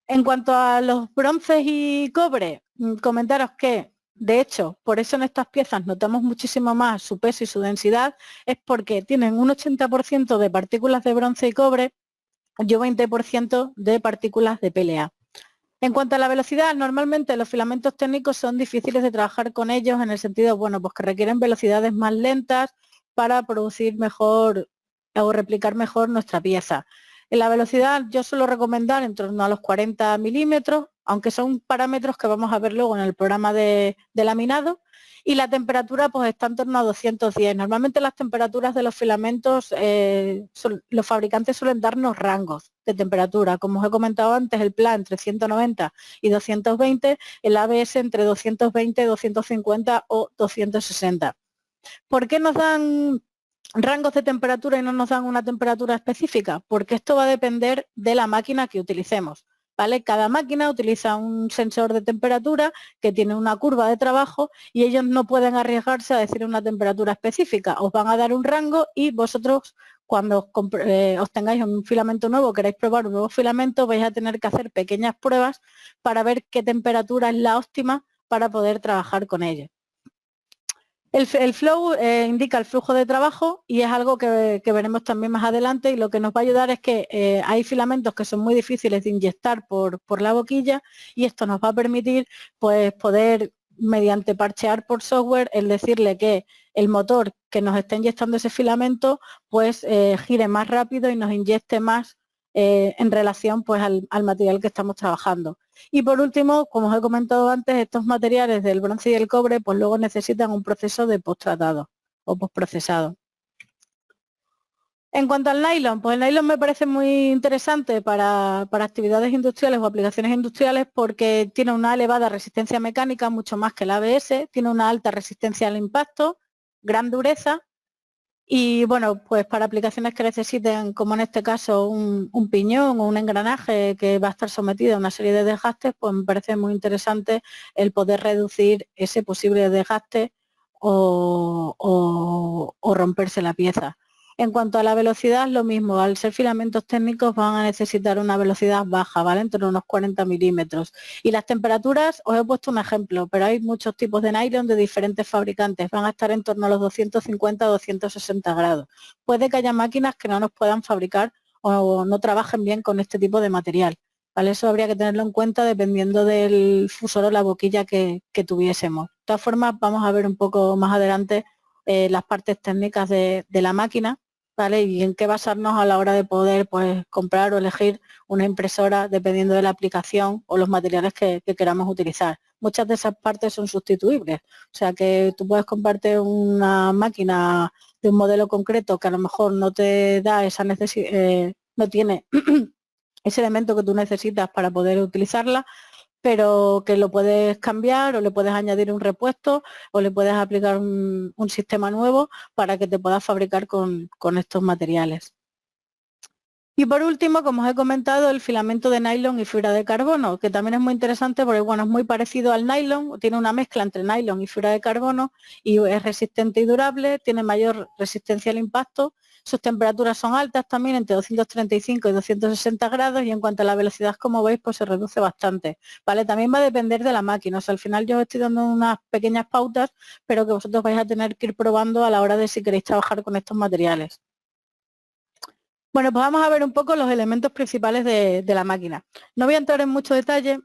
En cuanto a los bronces y cobre, comentaros que, de hecho, por eso en estas piezas notamos muchísimo más su peso y su densidad, es porque tienen un 80% de partículas de bronce y cobre y un 20% de partículas de PLA. En cuanto a la velocidad, normalmente los filamentos técnicos son difíciles de trabajar con ellos en el sentido, bueno, pues que requieren velocidades más lentas para producir mejor o replicar mejor nuestra pieza. En la velocidad yo suelo recomendar en torno a los 40 milímetros, aunque son parámetros que vamos a ver luego en el programa de laminado, y la temperatura pues está en torno a 210. Normalmente las temperaturas de los filamentos, los fabricantes suelen darnos rangos de temperatura. Como os he comentado antes, el PLA entre 190 y 220, el ABS entre 220, 250 o 260. ¿Por qué nos dan rangos de temperatura y no nos dan una temperatura específica? Porque esto va a depender de la máquina que utilicemos, ¿vale? Cada máquina utiliza un sensor de temperatura que tiene una curva de trabajo y ellos no pueden arriesgarse a decir una temperatura específica. Os van a dar un rango y vosotros, cuando os tengáis un filamento nuevo, queréis probar un nuevo filamento, vais a tener que hacer pequeñas pruebas para ver qué temperatura es la óptima para poder trabajar con ello. El flow indica el flujo de trabajo y es algo que veremos también más adelante, y lo que nos va a ayudar es que hay filamentos que son muy difíciles de inyectar por la boquilla, y esto nos va a permitir pues poder, mediante parchear por software, el decirle que el motor que nos está inyectando ese filamento pues gire más rápido y nos inyecte más en relación pues al material que estamos trabajando. Y por último, como os he comentado antes, estos materiales del bronce y el cobre pues luego necesitan un proceso de posttratado o postprocesado. En cuanto al nylon, pues el nylon me parece muy interesante para actividades industriales o aplicaciones industriales porque tiene una elevada resistencia mecánica, mucho más que el ABS, tiene una alta resistencia al impacto, gran dureza. Y bueno, pues para aplicaciones que necesiten, como en este caso, un piñón o un engranaje que va a estar sometido a una serie de desgastes, pues me parece muy interesante el poder reducir ese posible desgaste o romperse la pieza. En cuanto a la velocidad, lo mismo, al ser filamentos técnicos van a necesitar una velocidad baja, ¿vale? Entre unos 40 milímetros. Y las temperaturas, os he puesto un ejemplo, pero hay muchos tipos de nylon de diferentes fabricantes, van a estar en torno a los 250 o 260 grados. Puede que haya máquinas que no nos puedan fabricar o no trabajen bien con este tipo de material, ¿vale? Eso habría que tenerlo en cuenta dependiendo del fusor o la boquilla que tuviésemos. De todas formas, vamos a ver un poco más adelante las partes técnicas de la máquina, ¿vale? Y en qué basarnos a la hora de poder, pues, comprar o elegir una impresora dependiendo de la aplicación o los materiales que queramos utilizar. Muchas de esas partes son sustituibles, o sea que tú puedes comprarte una máquina de un modelo concreto que a lo mejor no te da esa necesidad, no tiene ese elemento que tú necesitas para poder utilizarla, pero que lo puedes cambiar o le puedes añadir un repuesto o le puedes aplicar un sistema nuevo para que te puedas fabricar con estos materiales. Y por último, como os he comentado, el filamento de nylon y fibra de carbono, que también es muy interesante porque bueno, es muy parecido al nylon, tiene una mezcla entre nylon y fibra de carbono y es resistente y durable, tiene mayor resistencia al impacto, sus temperaturas son altas también, entre 235 y 260 grados, y en cuanto a la velocidad, como veis, pues se reduce bastante, ¿vale? También va a depender de la máquina, o sea, al final yo os estoy dando unas pequeñas pautas, pero que vosotros vais a tener que ir probando a la hora de si queréis trabajar con estos materiales. Bueno, pues vamos a ver un poco los elementos principales de la máquina. No voy a entrar en mucho detalle,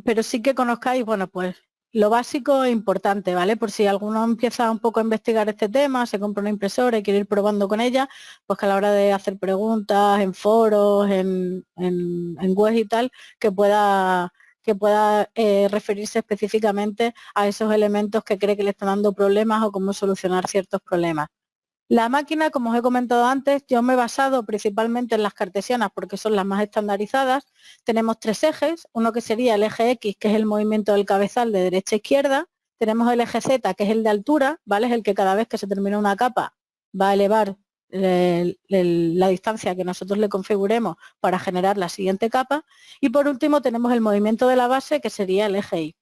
pero sí que conozcáis, bueno, pues lo básico e importante, ¿vale? Por si alguno empieza un poco a investigar este tema, se compra una impresora y quiere ir probando con ella, pues que a la hora de hacer preguntas en foros, en webs y tal, que pueda referirse específicamente a esos elementos que cree que le están dando problemas o cómo solucionar ciertos problemas. La máquina, como os he comentado antes, yo me he basado principalmente en las cartesianas porque son las más estandarizadas. Tenemos 3 ejes, uno que sería el eje X, que es el movimiento del cabezal de derecha a izquierda. Tenemos el eje Z, que es el de altura, ¿vale? Es el que cada vez que se termina una capa va a elevar la distancia que nosotros le configuremos para generar la siguiente capa. Y por último tenemos el movimiento de la base, que sería el eje Y.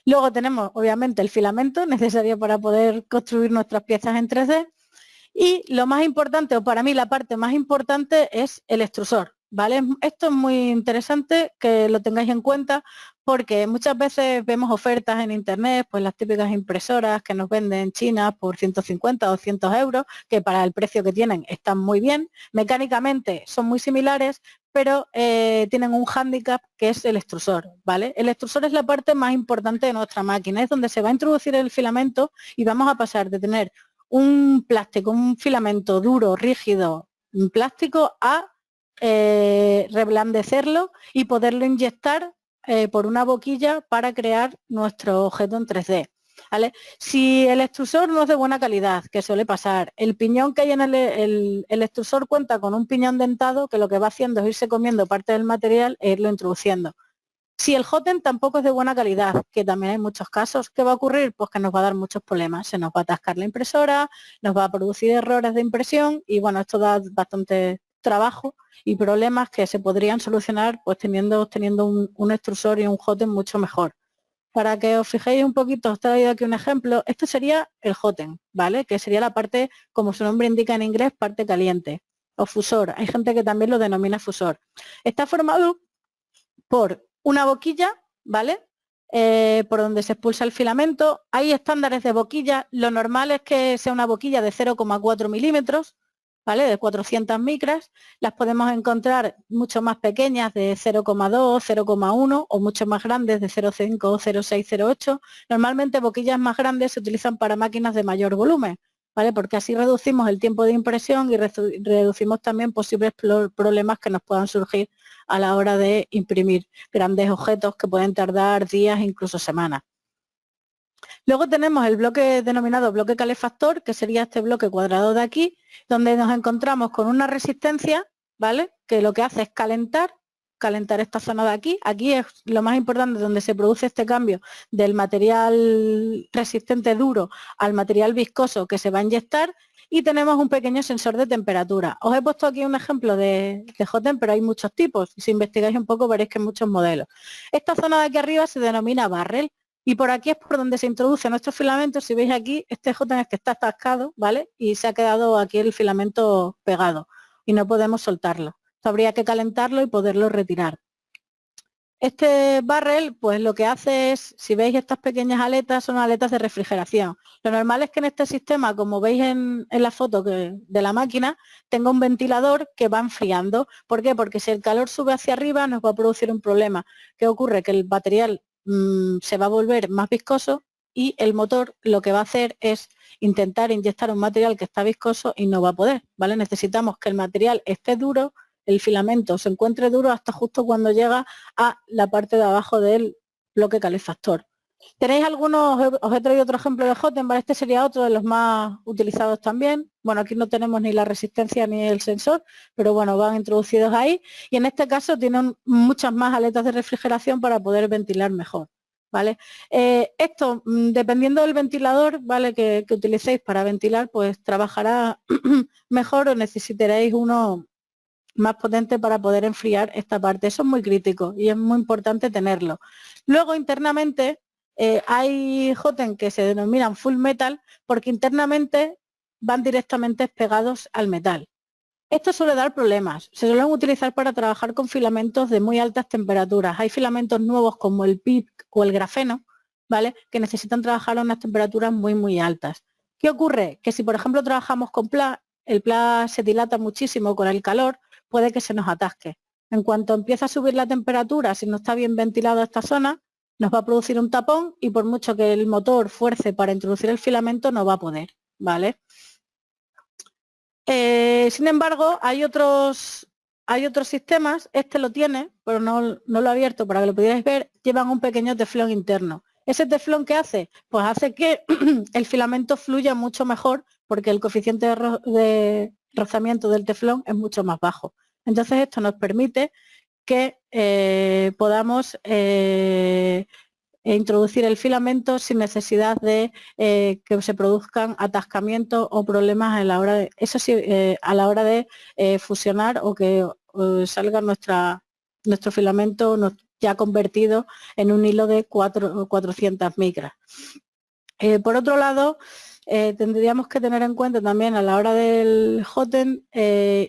Luego tenemos, obviamente, el filamento necesario para poder construir nuestras piezas en 3D. Y lo más importante, o para mí la parte más importante, es el extrusor, ¿vale? Esto es muy interesante que lo tengáis en cuenta porque muchas veces vemos ofertas en internet, pues las típicas impresoras que nos venden en China por 150 o 200 euros, que para el precio que tienen están muy bien. Mecánicamente son muy similares, pero tienen un hándicap que es el extrusor, ¿vale? El extrusor es la parte más importante de nuestra máquina, es donde se va a introducir el filamento y vamos a pasar de tener un plástico, un filamento duro, rígido, un plástico, a reblandecerlo y poderlo inyectar por una boquilla para crear nuestro objeto en 3D. ¿Vale? Si el extrusor no es de buena calidad, que suele pasar, el piñón que hay en el extrusor cuenta con un piñón dentado que lo que va haciendo es irse comiendo parte del material e irlo introduciendo. Si el hot-end tampoco es de buena calidad, que también hay muchos casos, ¿qué va a ocurrir? Pues que nos va a dar muchos problemas. Se nos va a atascar la impresora, nos va a producir errores de impresión y bueno, esto da bastante trabajo y problemas que se podrían solucionar pues teniendo un extrusor y un hot-end mucho mejor. Para que os fijéis un poquito, os he traído aquí un ejemplo. Esto sería el hot-end, ¿vale? Que sería la parte, como su nombre indica en inglés, parte caliente o fusor. Hay gente que también lo denomina fusor. Está formado por una boquilla, ¿vale? Por donde se expulsa el filamento. Hay estándares de boquilla. Lo normal es que sea una boquilla de 0,4 milímetros, ¿vale? De 400 micras. Las podemos encontrar mucho más pequeñas de 0,2, 0,1 o mucho más grandes de 0,5, 0,6, 0,8. Normalmente boquillas más grandes se utilizan para máquinas de mayor volumen, ¿vale? Porque así reducimos el tiempo de impresión y reducimos también posibles problemas que nos puedan surgir a la hora de imprimir grandes objetos que pueden tardar días, incluso semanas. Luego tenemos el bloque denominado bloque calefactor, que sería este bloque cuadrado de aquí, donde nos encontramos con una resistencia, ¿vale? Que lo que hace es calentar esta zona de aquí. Aquí es lo más importante, donde se produce este cambio del material resistente duro al material viscoso que se va a inyectar, y tenemos un pequeño sensor de temperatura. Os he puesto aquí un ejemplo de hot-end, pero hay muchos tipos. Si investigáis un poco veréis que hay muchos modelos. Esta zona de aquí arriba se denomina barrel y por aquí es por donde se introduce nuestro filamento. Si veis aquí, este hot-end es que está atascado, ¿vale? Y se ha quedado aquí el filamento pegado y no podemos soltarlo. Esto habría que calentarlo y poderlo retirar. Este barrel, pues lo que hace es, si veis estas pequeñas aletas, son aletas de refrigeración. Lo normal es que en este sistema, como veis en la foto de la máquina, tenga un ventilador que va enfriando. ¿Por qué? Porque si el calor sube hacia arriba nos va a producir un problema. ¿Qué ocurre? Que el material se va a volver más viscoso y el motor lo que va a hacer es intentar inyectar un material que está viscoso y no va a poder, ¿vale? Necesitamos que el material esté duro, el filamento se encuentre duro hasta justo cuando llega a la parte de abajo del bloque calefactor. ¿Tenéis algunos, os he traído otro ejemplo de Hotend, ¿vale? Este sería otro de los más utilizados también. Bueno, aquí no tenemos ni la resistencia ni el sensor, pero bueno, van introducidos ahí. Y en este caso tienen muchas más aletas de refrigeración para poder ventilar mejor, ¿vale? Esto, dependiendo del ventilador, ¿vale? Que utilicéis para ventilar, pues trabajará mejor o necesitaréis uno más potente para poder enfriar esta parte. Eso es muy crítico y es muy importante tenerlo. Luego, internamente, hay Hotend que se denominan full metal porque internamente van directamente pegados al metal. Esto suele dar problemas. Se suelen utilizar para trabajar con filamentos de muy altas temperaturas. Hay filamentos nuevos como el PIP o el grafeno, ¿vale? Que necesitan trabajar a unas temperaturas muy, muy altas. ¿Qué ocurre? Que si, por ejemplo, trabajamos con PLA, el PLA se dilata muchísimo con el calor, puede que se nos atasque. En cuanto empieza a subir la temperatura, si no está bien ventilado esta zona, nos va a producir un tapón y por mucho que el motor fuerce para introducir el filamento, no va a poder, ¿vale? Sin embargo, hay otros sistemas, este lo tiene, pero no lo he abierto para que lo pudierais ver, llevan un pequeño teflón interno. ¿Ese teflón qué hace? Pues hace que el filamento fluya mucho mejor porque el coeficiente de rozamiento del teflón es mucho más bajo. Entonces esto nos permite que podamos introducir el filamento sin necesidad de que se produzcan atascamientos o problemas a la hora de, eso sí, a la hora de fusionar o que salga nuestro filamento ya convertido en un hilo de 400 micras. Por otro lado, tendríamos que tener en cuenta también a la hora del Hotend,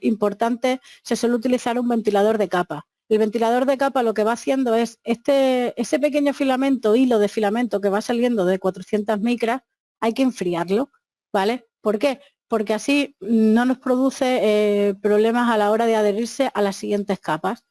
importante, se suele utilizar un ventilador de capa. El ventilador de capa lo que va haciendo es ese pequeño filamento, hilo de filamento que va saliendo de 400 micras, hay que enfriarlo, ¿vale? ¿Por qué? Porque así no nos produce problemas a la hora de adherirse a las siguientes capas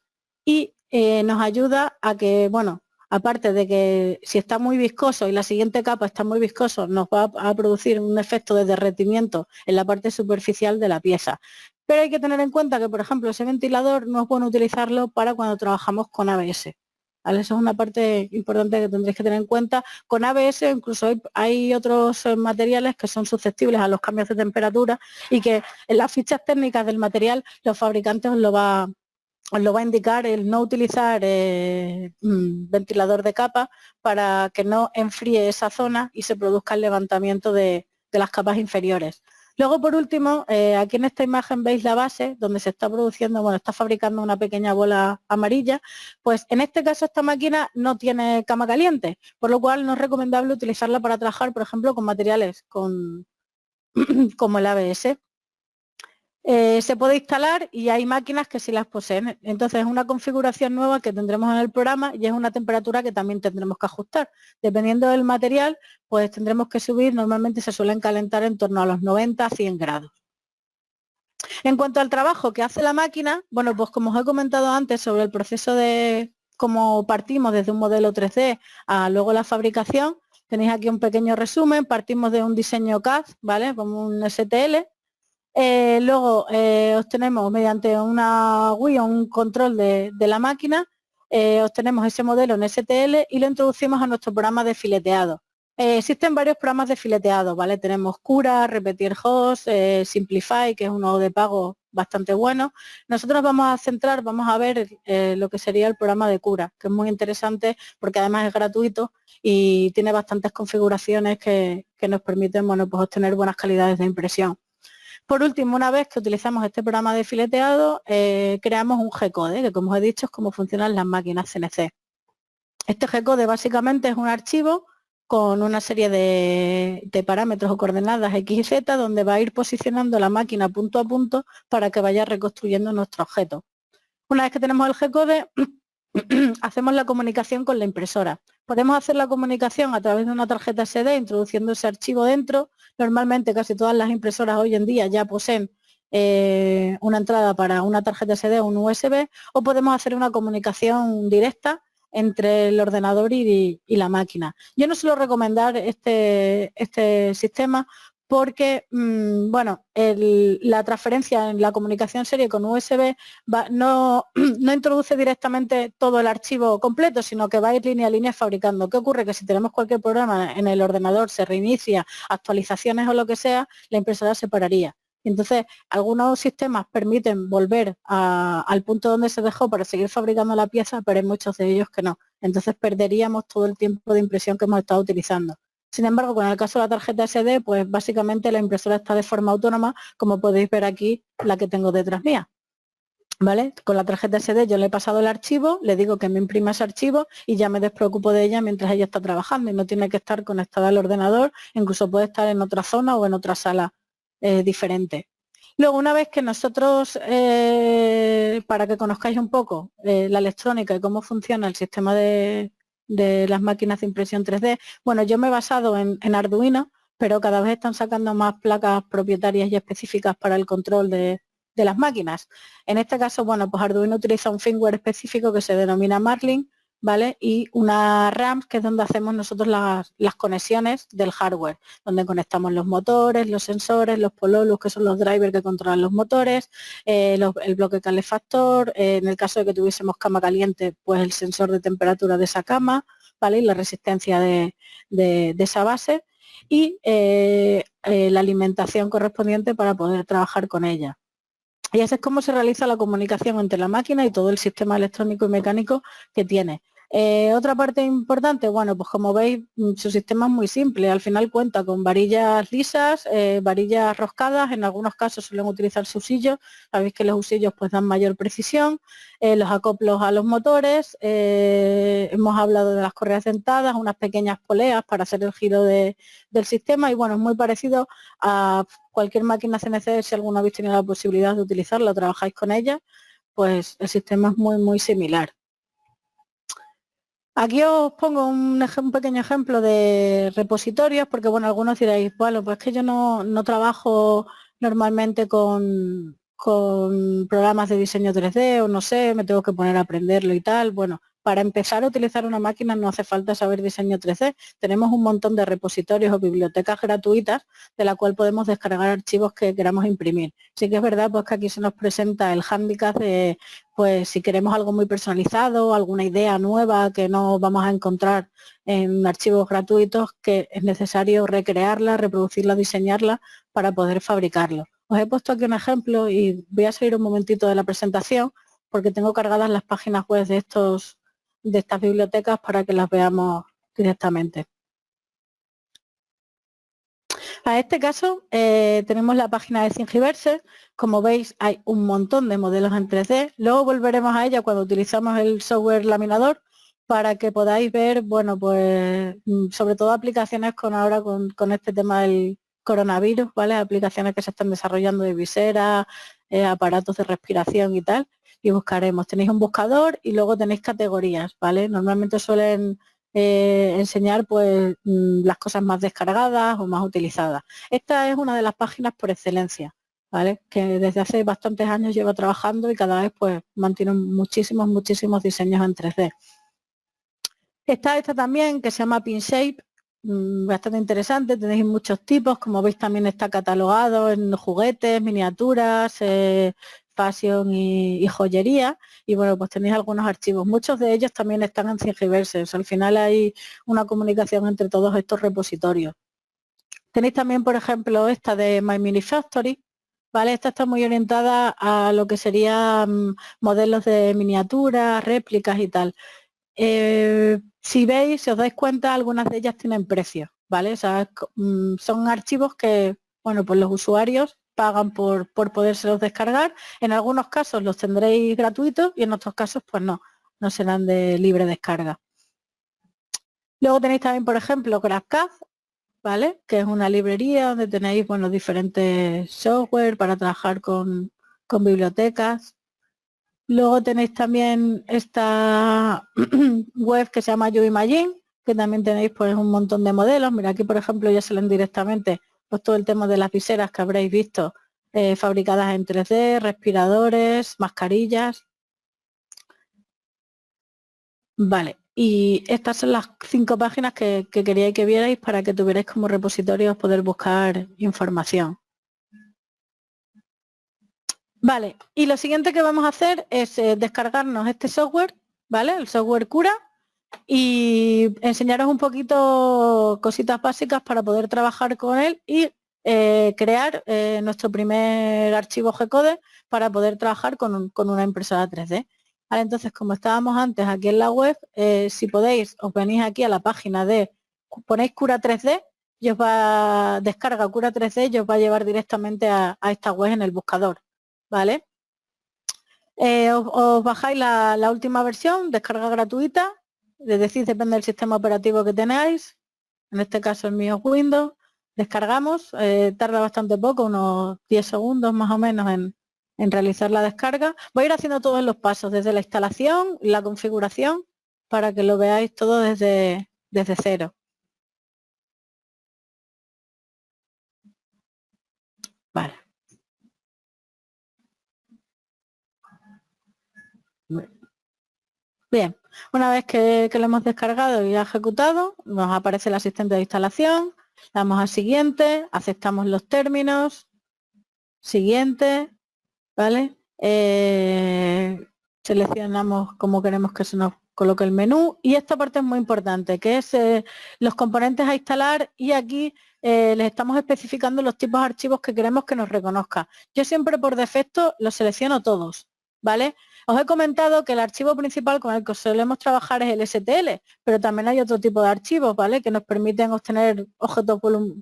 y nos ayuda a que, bueno, aparte de que si está muy viscoso y la siguiente capa está muy viscoso, nos va a producir un efecto de derretimiento en la parte superficial de la pieza. Pero hay que tener en cuenta que, por ejemplo, ese ventilador no es bueno utilizarlo para cuando trabajamos con ABS. ¿Vale? Eso es una parte importante que tendréis que tener en cuenta. Con ABS incluso hay otros materiales que son susceptibles a los cambios de temperatura y que en las fichas técnicas del material los fabricantes os lo va a indicar el no utilizar ventilador de capa para que no enfríe esa zona y se produzca el levantamiento de las capas inferiores. Luego, por último, aquí en esta imagen veis la base donde se está produciendo, bueno, está fabricando una pequeña bola amarilla, pues en este caso esta máquina no tiene cama caliente, por lo cual no es recomendable utilizarla para trabajar, por ejemplo, con materiales como el ABS. Se puede instalar y hay máquinas que sí las poseen. Entonces es una configuración nueva que tendremos en el programa y es una temperatura que también tendremos que ajustar. Dependiendo del material, pues tendremos que subir, normalmente se suelen calentar en torno a los 90 a 100 grados. En cuanto al trabajo que hace la máquina, bueno, pues como os he comentado antes sobre el proceso de cómo partimos desde un modelo 3D a luego la fabricación, tenéis aquí un pequeño resumen, partimos de un diseño CAD, ¿vale? Como un STL. Luego obtenemos mediante una GUI o un control de la máquina, obtenemos ese modelo en STL y lo introducimos a nuestro programa de fileteado. Existen varios programas de fileteado, ¿vale? Tenemos Cura, Repetir Host, Simplify, que es uno de pago bastante bueno. Nosotros vamos a ver lo que sería el programa de Cura, que es muy interesante porque además es gratuito y tiene bastantes configuraciones que nos permiten, bueno, pues obtener buenas calidades de impresión. Por último, una vez que utilizamos este programa de fileteado, creamos un G-code, que como os he dicho es cómo funcionan las máquinas CNC. Este G-code básicamente es un archivo con una serie de parámetros o coordenadas X y Z, donde va a ir posicionando la máquina punto a punto para que vaya reconstruyendo nuestro objeto. Una vez que tenemos el G-code, hacemos la comunicación con la impresora. Podemos hacer la comunicación a través de una tarjeta SD introduciendo ese archivo dentro. Normalmente casi todas las impresoras hoy en día ya poseen una entrada para una tarjeta SD o un USB, o podemos hacer una comunicación directa entre el ordenador y la máquina. Yo no suelo recomendar este sistema porque, bueno, la transferencia en la comunicación serie con USB no introduce directamente todo el archivo completo, sino que va a ir línea a línea fabricando. ¿Qué ocurre? Que si tenemos cualquier programa en el ordenador, se reinicia, actualizaciones o lo que sea, la impresora se pararía. Entonces, algunos sistemas permiten volver al punto donde se dejó para seguir fabricando la pieza, pero hay muchos de ellos que no. Entonces perderíamos todo el tiempo de impresión que hemos estado utilizando. Sin embargo, con el caso de la tarjeta SD, pues básicamente la impresora está de forma autónoma, como podéis ver aquí, la que tengo detrás mía. ¿Vale? Con la tarjeta SD yo le he pasado el archivo, le digo que me imprima ese archivo y ya me despreocupo de ella mientras ella está trabajando y no tiene que estar conectada al ordenador, incluso puede estar en otra zona o en otra sala diferente. Luego, una vez que nosotros, para que conozcáis un poco la electrónica y cómo funciona el sistema de las máquinas de impresión 3D, bueno, yo me he basado en Arduino, pero cada vez están sacando más placas propietarias y específicas para el control de las máquinas. En este caso, bueno, pues Arduino utiliza un firmware específico que se denomina Marlin, ¿vale? Y una RAM, que es donde hacemos nosotros las conexiones del hardware, donde conectamos los motores, los sensores, los pololus, que son los drivers que controlan los motores, el bloque calefactor, en el caso de que tuviésemos cama caliente, pues el sensor de temperatura de esa cama, ¿vale? Y la resistencia de esa base y la alimentación correspondiente para poder trabajar con ella. Y así es como se realiza la comunicación entre la máquina y todo el sistema electrónico y mecánico que tiene. Otra parte importante, bueno, pues como veis, su sistema es muy simple. Al final cuenta con varillas lisas, varillas roscadas, en algunos casos suelen utilizar usillos. Sabéis que los usillos pues dan mayor precisión, los acoplos a los motores, hemos hablado de las correas dentadas, unas pequeñas poleas para hacer el giro del sistema y bueno, es muy parecido a cualquier máquina CNC. Si alguna habéis tenido la posibilidad de utilizarla, trabajáis con ella, pues el sistema es muy similar. Aquí os pongo un pequeño ejemplo de repositorios, porque bueno, algunos diréis, bueno, pues que yo no trabajo normalmente con programas de diseño 3D o no sé, me tengo que poner a aprenderlo y tal. Bueno, para empezar a utilizar una máquina no hace falta saber diseño 3D. Tenemos un montón de repositorios o bibliotecas gratuitas de la cual podemos descargar archivos que queramos imprimir. Sí que es verdad pues que aquí se nos presenta el hándicap de pues si queremos algo muy personalizado, alguna idea nueva que no vamos a encontrar en archivos gratuitos, que es necesario recrearla, reproducirla, diseñarla para poder fabricarlo. Os he puesto aquí un ejemplo y voy a salir un momentito de la presentación porque tengo cargadas las páginas web de estas bibliotecas para que las veamos directamente. Para este caso tenemos la página de Thingiverse. Como veis hay un montón de modelos en 3D. Luego volveremos a ella cuando utilizamos el software laminador para que podáis ver, bueno, pues sobre todo aplicaciones ahora con este tema del coronavirus, ¿vale? Aplicaciones que se están desarrollando de viseras, aparatos de respiración y tal. Y buscaremos. Tenéis un buscador y luego tenéis categorías, ¿vale? Normalmente suelen enseñar pues las cosas más descargadas o más utilizadas. Esta es una de las páginas por excelencia, ¿vale? Que desde hace bastantes años llevo trabajando y cada vez pues mantiene muchísimos diseños en 3D. Está esta también que se llama PinShape, bastante interesante, tenéis muchos tipos, como veis también está catalogado en juguetes, miniaturas, fashion y joyería, y bueno, pues tenéis algunos archivos. Muchos de ellos también están en Thingiverse, al final hay una comunicación entre todos estos repositorios. Tenéis también, por ejemplo, esta de My Mini Factory, ¿vale? Esta está muy orientada a lo que serían modelos de miniaturas, réplicas y tal. Si veis, si os dais cuenta, algunas de ellas tienen precios, ¿vale? O sea, son archivos que, bueno, pues los usuarios pagan por podérselos descargar. En algunos casos los tendréis gratuitos y en otros casos, pues no serán de libre descarga. Luego tenéis también, por ejemplo, GraphCAD, ¿vale? Que es una librería donde tenéis, bueno, diferentes software para trabajar con bibliotecas. Luego tenéis también esta web que se llama YouImagine, que también tenéis pues un montón de modelos. Mira, aquí por ejemplo ya salen directamente pues todo el tema de las viseras que habréis visto fabricadas en 3D, respiradores, mascarillas. Vale, y estas son las 5 páginas que queríais que vierais para que tuvierais como repositorios poder buscar información. Vale, y lo siguiente que vamos a hacer es descargarnos este software, ¿vale? El software Cura, y enseñaros un poquito cositas básicas para poder trabajar con él y crear nuestro primer archivo G-Code para poder trabajar con una impresora 3D. Vale, entonces, como estábamos antes aquí en la web, si podéis, os venís aquí a la página ponéis Cura 3D y os va a descarga Cura 3D y os va a llevar directamente a esta web en el buscador. ¿Vale? Os bajáis la última versión, descarga gratuita, es decir, depende del sistema operativo que tenéis, en este caso el mío es Windows, descargamos, tarda bastante poco, unos 10 segundos más o menos en realizar la descarga. Voy a ir haciendo todos los pasos, desde la instalación, la configuración, para que lo veáis todo desde cero. Vale. Bien, una vez que lo hemos descargado y ejecutado, nos aparece el asistente de instalación, damos a siguiente, aceptamos los términos, siguiente, ¿vale? Seleccionamos cómo queremos que se nos coloque el menú y esta parte es muy importante, que es los componentes a instalar, y aquí les estamos especificando los tipos de archivos que queremos que nos reconozca. Yo siempre por defecto los selecciono todos, ¿vale? Os he comentado que el archivo principal con el que solemos trabajar es el STL, pero también hay otro tipo de archivos, ¿vale? Que nos permiten obtener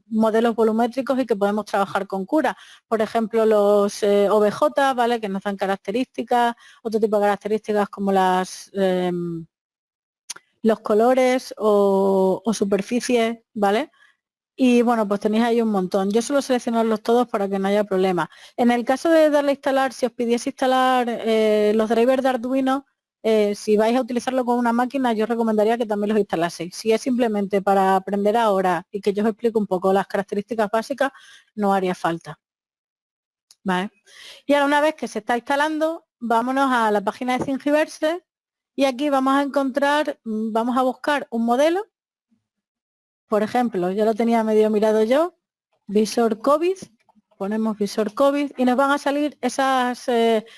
modelos volumétricos y que podemos trabajar con Cura. Por ejemplo, los OBJ, ¿vale? Que nos dan características, otro tipo de características como los colores o superficies, ¿vale? Y bueno, pues tenéis ahí un montón. Yo suelo seleccionarlos todos para que no haya problema. En el caso de darle a instalar, si os pidiese instalar los drivers de Arduino, si vais a utilizarlo con una máquina, yo recomendaría que también los instalaseis. Si es simplemente para aprender ahora y que yo os explique un poco las características básicas, no haría falta. ¿Vale? Y ahora una vez que se está instalando, vámonos a la página de Thingiverse y aquí vamos a encontrar, vamos a buscar un modelo. Por ejemplo, ya lo tenía medio mirado yo, visor COVID, ponemos visor COVID y nos van a salir esas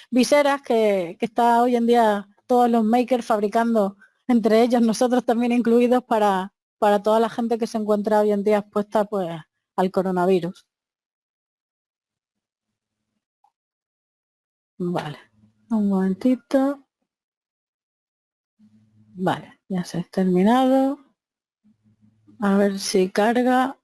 viseras que está hoy en día todos los makers fabricando, entre ellos nosotros también incluidos, para toda la gente que se encuentra hoy en día expuesta pues al coronavirus. Vale, un momentito. Vale, ya se ha terminado. A ver si carga.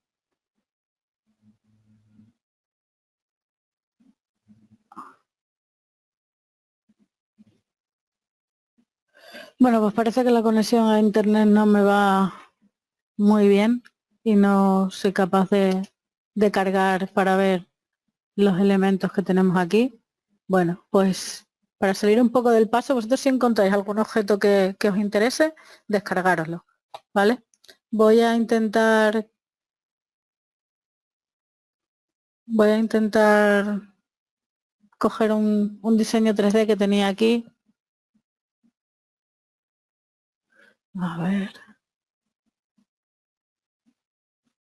Bueno, pues parece que la conexión a internet no me va muy bien y no soy capaz de cargar para ver los elementos que tenemos aquí. Bueno, pues para salir un poco del paso, vosotros si encontráis algún objeto que os interese, descargároslo, ¿vale? Voy a intentar coger un diseño 3D que tenía aquí. A ver.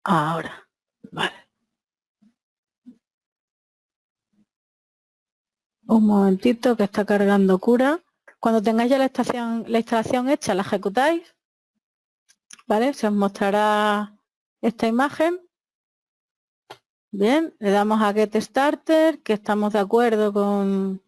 Ahora, vale. Un momentito que está cargando Cura. Cuando tengáis ya la instalación hecha, la ejecutáis, ¿vale? Se os mostrará esta imagen. Bien, le damos a Get Starter, que estamos de acuerdo con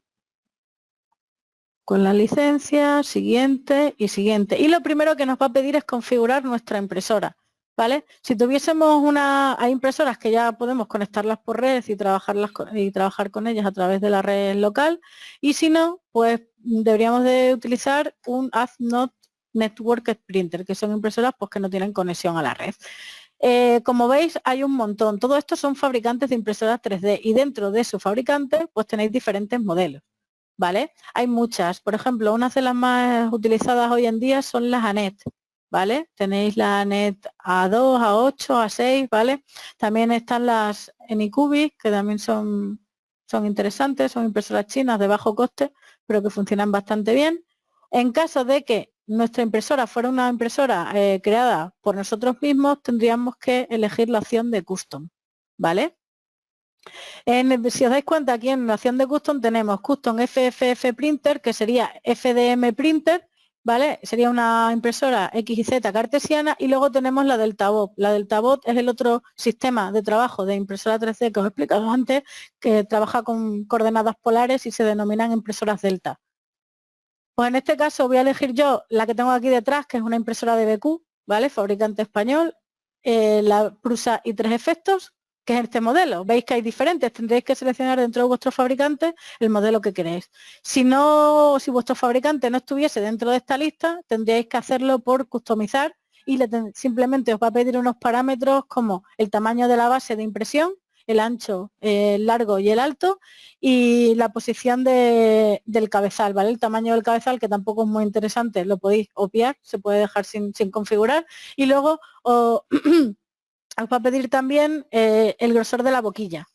la licencia, siguiente y siguiente. Y lo primero que nos va a pedir es configurar nuestra impresora, ¿vale? Si tuviésemos hay impresoras que ya podemos conectarlas por red y trabajar con ellas a través de la red local, y si no, pues deberíamos de utilizar un AZNOT Network Printer, que son impresoras pues que no tienen conexión a la red. Como veis, hay un montón. Todo esto son fabricantes de impresoras 3D y dentro de su fabricante pues tenéis diferentes modelos, ¿vale? Hay muchas. Por ejemplo, unas de las más utilizadas hoy en día son las ANET, ¿vale? Tenéis la ANET A2, A8, A6, ¿vale? También están las Anycubic, que también son interesantes, son impresoras chinas de bajo coste, pero que funcionan bastante bien. En caso de que nuestra impresora fuera una impresora creada por nosotros mismos, tendríamos que elegir la opción de Custom, ¿vale? Si os dais cuenta, aquí en la opción de Custom tenemos Custom FFF Printer, que sería FDM Printer, ¿vale? Sería una impresora X y Z cartesiana, y luego tenemos la Deltabot. La Deltabot es el otro sistema de trabajo de impresora 3D que os he explicado antes, que trabaja con coordenadas polares y se denominan impresoras Delta. Pues en este caso voy a elegir yo la que tengo aquí detrás, que es una impresora de BQ, ¿vale? Fabricante español, la Prusa i3 Efectos, que es este modelo. Veis que hay diferentes, tendréis que seleccionar dentro de vuestros fabricantes el modelo que queréis. Si vuestro fabricante no estuviese dentro de esta lista, tendríais que hacerlo por customizar y simplemente os va a pedir unos parámetros como el tamaño de la base de impresión, el ancho, el largo y el alto, y la posición del cabezal, ¿vale? El tamaño del cabezal, que tampoco es muy interesante, lo podéis obviar, se puede dejar sin configurar, y luego os va a pedir también el grosor de la boquilla,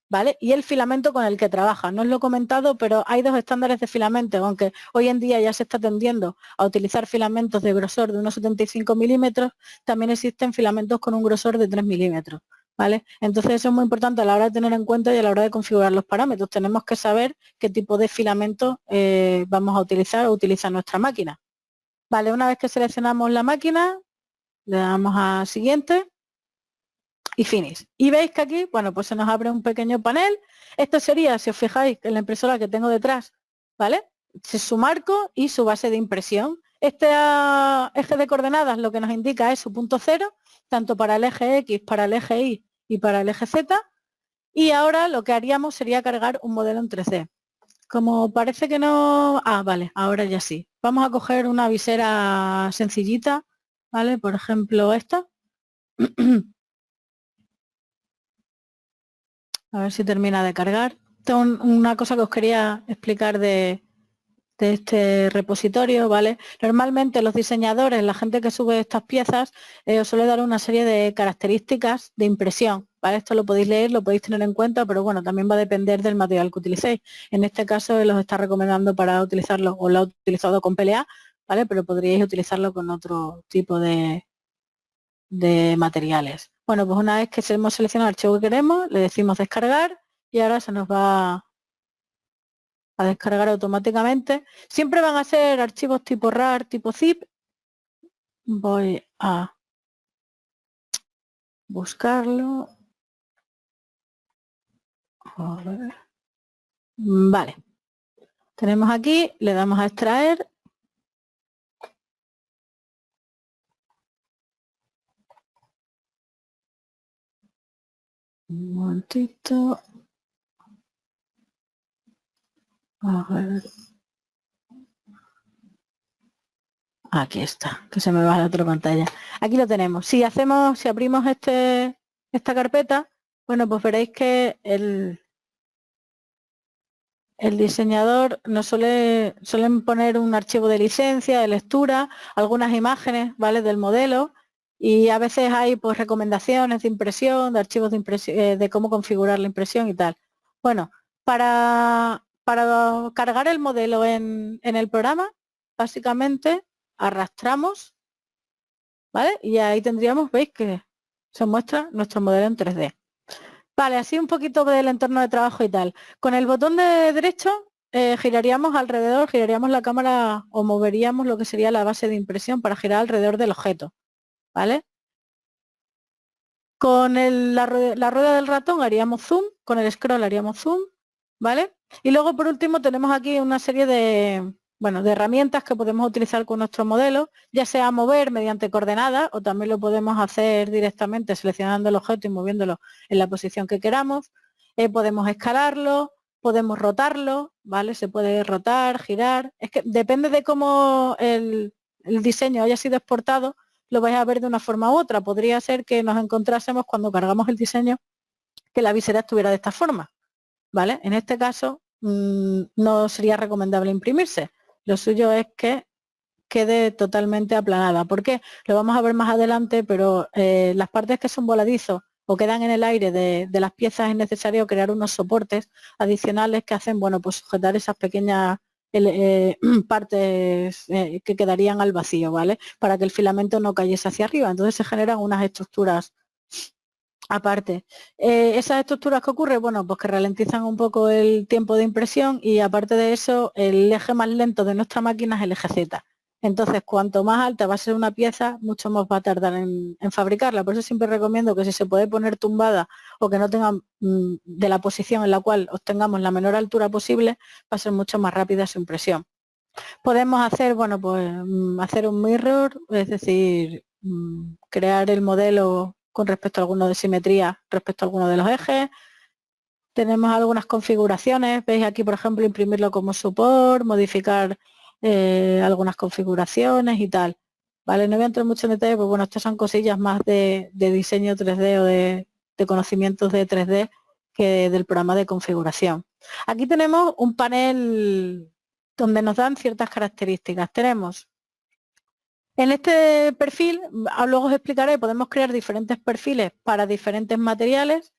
¿vale? Y el filamento con el que trabaja. No os lo he comentado, pero hay dos estándares de filamento, aunque hoy en día ya se está tendiendo a utilizar filamentos de grosor de unos 75 milímetros, también existen filamentos con un grosor de 3 milímetros, ¿vale? Entonces eso es muy importante a la hora de tener en cuenta y a la hora de configurar los parámetros. Tenemos que saber qué tipo de filamento vamos a utilizar o utiliza nuestra máquina. Vale, una vez que seleccionamos la máquina, le damos a siguiente y finish. Y veis que aquí, bueno, pues se nos abre un pequeño panel. Esto sería, si os fijáis, en la impresora que tengo detrás, ¿vale? Es su marco y su base de impresión. Este eje de coordenadas lo que nos indica es su punto cero, tanto para el eje X, para el eje Y y para el eje Z. Y ahora lo que haríamos sería cargar un modelo en 3D. Como parece que no... Ah, vale, ahora ya sí. Vamos a coger una visera sencillita, ¿vale? Por ejemplo, esta. A ver si termina de cargar. Esto es una cosa que os quería explicar de este repositorio, ¿vale? Normalmente los diseñadores, la gente que sube estas piezas, os suele dar una serie de características de impresión, ¿vale? Esto lo podéis leer, lo podéis tener en cuenta, pero bueno, también va a depender del material que utilicéis. En este caso él os está recomendando para utilizarlo, o lo ha utilizado con PLA, ¿vale? Pero podríais utilizarlo con otro tipo de materiales. Bueno, pues una vez que hemos seleccionado el archivo que queremos, le decimos descargar y ahora se nos va a descargar automáticamente. Siempre van a ser archivos tipo RAR, tipo zip. Voy a buscarlo. A ver. Vale. Tenemos aquí, le damos a extraer. Un momentito. A ver. Aquí está, que se me va a la otra pantalla. Aquí lo tenemos. Si abrimos esta carpeta, bueno, pues veréis que el diseñador nos suelen poner un archivo de licencia, de lectura, algunas imágenes, ¿vale? Del modelo, y a veces hay pues recomendaciones de impresión, de archivos de impresión, de cómo configurar la impresión y tal. Bueno, para cargar el modelo en el programa, básicamente arrastramos, ¿vale? Y ahí tendríamos, veis que se muestra nuestro modelo en 3D. Vale, así un poquito del entorno de trabajo y tal. Con el botón de derecho giraríamos alrededor, giraríamos la cámara o moveríamos lo que sería la base de impresión para girar alrededor del objeto, ¿vale? Con la rueda del ratón haríamos zoom, con el scroll haríamos zoom, ¿vale? Y luego por último tenemos aquí una serie de herramientas que podemos utilizar con nuestro modelo, ya sea mover mediante coordenadas o también lo podemos hacer directamente seleccionando el objeto y moviéndolo en la posición que queramos. Podemos escalarlo, podemos rotarlo, ¿vale? Se puede rotar, girar. Es que depende de cómo el diseño haya sido exportado, lo vais a ver de una forma u otra. Podría ser que nos encontrásemos cuando cargamos el diseño que la visera estuviera de esta forma, ¿vale? En este caso no sería recomendable imprimirse. Lo suyo es que quede totalmente aplanada. ¿Por qué? Lo vamos a ver más adelante, pero las partes que son voladizos o quedan en el aire de las piezas es necesario crear unos soportes adicionales que hacen, bueno, pues sujetar esas pequeñas partes que quedarían al vacío, ¿vale? Para que el filamento no cayese hacia arriba. Entonces se generan unas estructuras aparte. Esas estructuras que ocurre, bueno, pues que ralentizan un poco el tiempo de impresión y aparte de eso, el eje más lento de nuestra máquina es el eje Z. Entonces, cuanto más alta va a ser una pieza, mucho más va a tardar en fabricarla. Por eso siempre recomiendo que si se puede poner tumbada o que no tenga de la posición en la cual obtengamos la menor altura posible, va a ser mucho más rápida su impresión. Podemos hacer, bueno, pues hacer un mirror, es decir, crear el modelo con respecto a alguno de simetría, respecto a alguno de los ejes. Tenemos algunas configuraciones, veis aquí, por ejemplo, imprimirlo como support, modificar algunas configuraciones y tal. Vale, no voy a entrar mucho en detalle, pues bueno, estas son cosillas más de diseño 3D o de conocimientos de 3D que del programa de configuración. Aquí tenemos un panel donde nos dan ciertas características. Tenemos en este perfil, luego os explicaré, podemos crear diferentes perfiles para diferentes materiales.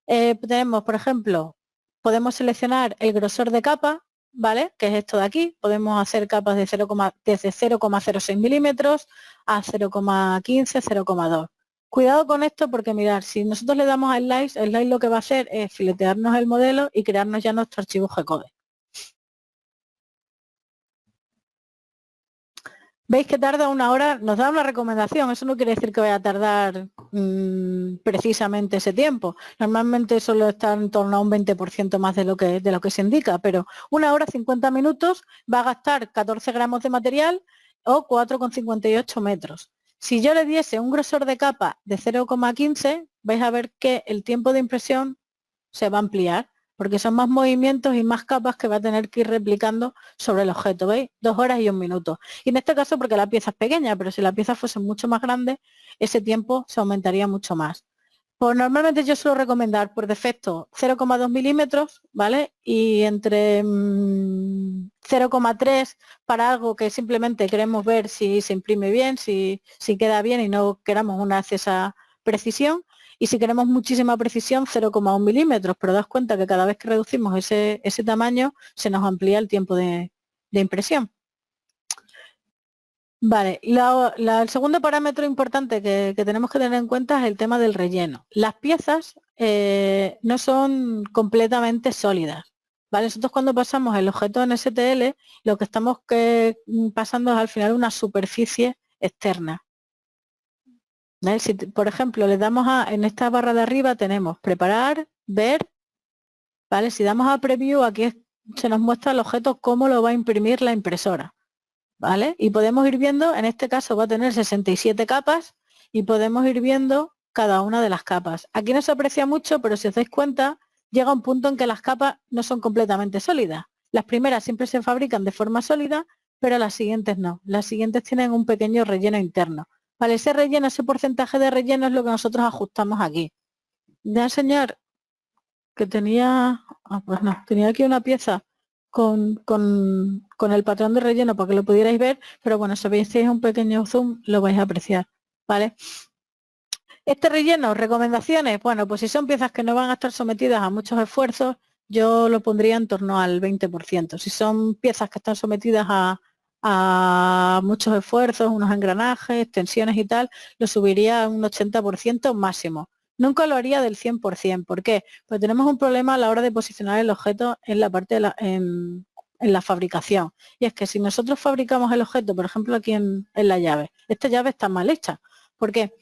Tenemos, por ejemplo, podemos seleccionar el grosor de capa, ¿vale? Que es esto de aquí. Podemos hacer capas de desde 0,06 milímetros a 0,15, 0,2. Cuidado con esto porque mirad, si nosotros le damos a Slice, Slice lo que va a hacer es filetearnos el modelo y crearnos ya nuestro archivo G-code. Veis que tarda 1 hora, nos da una recomendación, eso no quiere decir que vaya a tardar precisamente ese tiempo. Normalmente solo está en torno a un 20% más de lo que se indica, pero 1 hora 50 minutos va a gastar 14 gramos de material o 4,58 metros. Si yo le diese un grosor de capa de 0,15, vais a ver que el tiempo de impresión se va a ampliar, porque son más movimientos y más capas que va a tener que ir replicando sobre el objeto, ¿veis? 2 horas y 1 minuto. Y en este caso porque la pieza es pequeña, pero si la pieza fuese mucho más grande, ese tiempo se aumentaría mucho más. Pues normalmente yo suelo recomendar por defecto 0,2 milímetros, ¿vale? Y entre 0,3 para algo que simplemente queremos ver si se imprime bien, si queda bien y no queramos una excesa precisión. Y si queremos muchísima precisión, 0,1 milímetros, pero das cuenta que cada vez que reducimos ese tamaño, se nos amplía el tiempo de impresión. Vale, el segundo parámetro importante que tenemos que tener en cuenta es el tema del relleno. Las piezas no son completamente sólidas. ¿Vale? Nosotros cuando pasamos el objeto en STL, lo que estamos pasando es al final una superficie externa. ¿Vale? Si, por ejemplo, le damos en esta barra de arriba tenemos preparar, ver, ¿vale? Si damos a preview, aquí se nos muestra el objeto cómo lo va a imprimir la impresora, ¿vale? Y podemos ir viendo, en este caso va a tener 67 capas y podemos ir viendo cada una de las capas. Aquí no se aprecia mucho, pero si os dais cuenta, llega un punto en que las capas no son completamente sólidas. Las primeras siempre se fabrican de forma sólida, pero las siguientes no. Las siguientes tienen un pequeño relleno interno. Vale, ese relleno, ese porcentaje de relleno es lo que nosotros ajustamos aquí. Voy a enseñar que tenía, pues no, tenía aquí una pieza con el patrón de relleno para que lo pudierais ver, pero bueno, si veis un pequeño zoom lo vais a apreciar, ¿vale? Este relleno, recomendaciones, bueno, pues si son piezas que no van a estar sometidas a muchos esfuerzos, yo lo pondría en torno al 20%. Si son piezas que están sometidas a muchos esfuerzos, unos engranajes, tensiones y tal, lo subiría a un 80% máximo. Nunca lo haría del 100%. ¿Por qué? Pues tenemos un problema a la hora de posicionar el objeto en la parte de en la fabricación. Y es que si nosotros fabricamos el objeto, por ejemplo aquí en la llave, esta llave está mal hecha. ¿Por qué?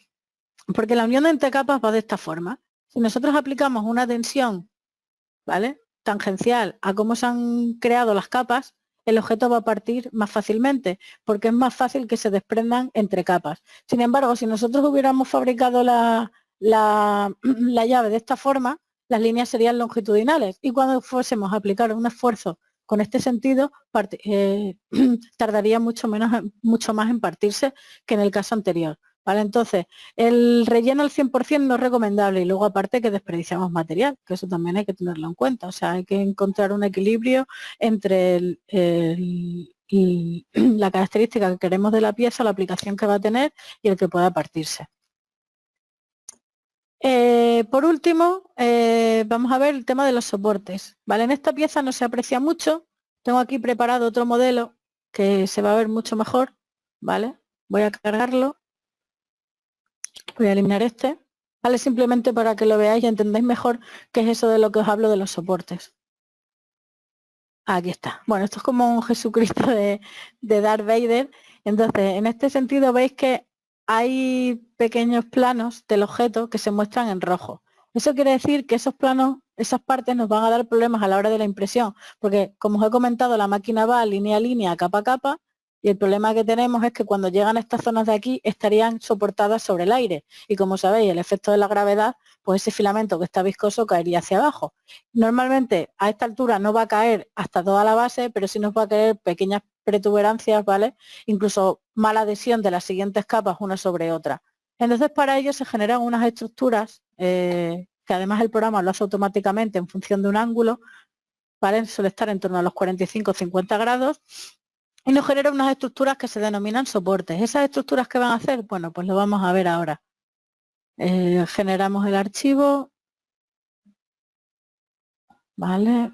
Porque la unión entre capas va de esta forma. Si nosotros aplicamos una tensión, ¿vale?, tangencial a cómo se han creado las capas, el objeto va a partir más fácilmente, porque es más fácil que se desprendan entre capas. Sin embargo, si nosotros hubiéramos fabricado la llave de esta forma, las líneas serían longitudinales y cuando fuésemos a aplicar un esfuerzo con este sentido, tardaría mucho más en partirse que en el caso anterior. ¿vale? Entonces, el relleno al 100% no es recomendable y luego aparte que desperdiciamos material, que eso también hay que tenerlo en cuenta. O sea, hay que encontrar un equilibrio entre la característica que queremos de la pieza, la aplicación que va a tener y el que pueda partirse. Por último, vamos a ver el tema de los soportes. ¿Vale? En esta pieza no se aprecia mucho. Tengo aquí preparado otro modelo que se va a ver mucho mejor. ¿Vale? Voy a cargarlo. Voy a eliminar este. ¿Vale? Simplemente para que lo veáis y entendáis mejor qué es eso de lo que os hablo de los soportes. Aquí está. Bueno, esto es como un Jesucristo de Darth Vader. Entonces, en este sentido veis que hay pequeños planos del objeto que se muestran en rojo. Eso quiere decir que esos planos, esas partes nos van a dar problemas a la hora de la impresión, porque como os he comentado, la máquina va línea a línea, capa a capa, y el problema que tenemos es que cuando llegan a estas zonas de aquí estarían soportadas sobre el aire. Y como sabéis, el efecto de la gravedad, pues ese filamento que está viscoso caería hacia abajo. Normalmente a esta altura no va a caer hasta toda la base, pero sí nos va a caer pequeñas protuberancias, ¿vale? Incluso mala adhesión de las siguientes capas una sobre otra. Entonces para ello se generan unas estructuras que además el programa lo hace automáticamente en función de un ángulo, ¿vale? Suele estar en torno a los 45-50 grados y nos genera unas estructuras que se denominan soportes. ¿Esas estructuras qué van a hacer? Bueno, pues lo vamos a ver ahora. Generamos el archivo, ¿vale?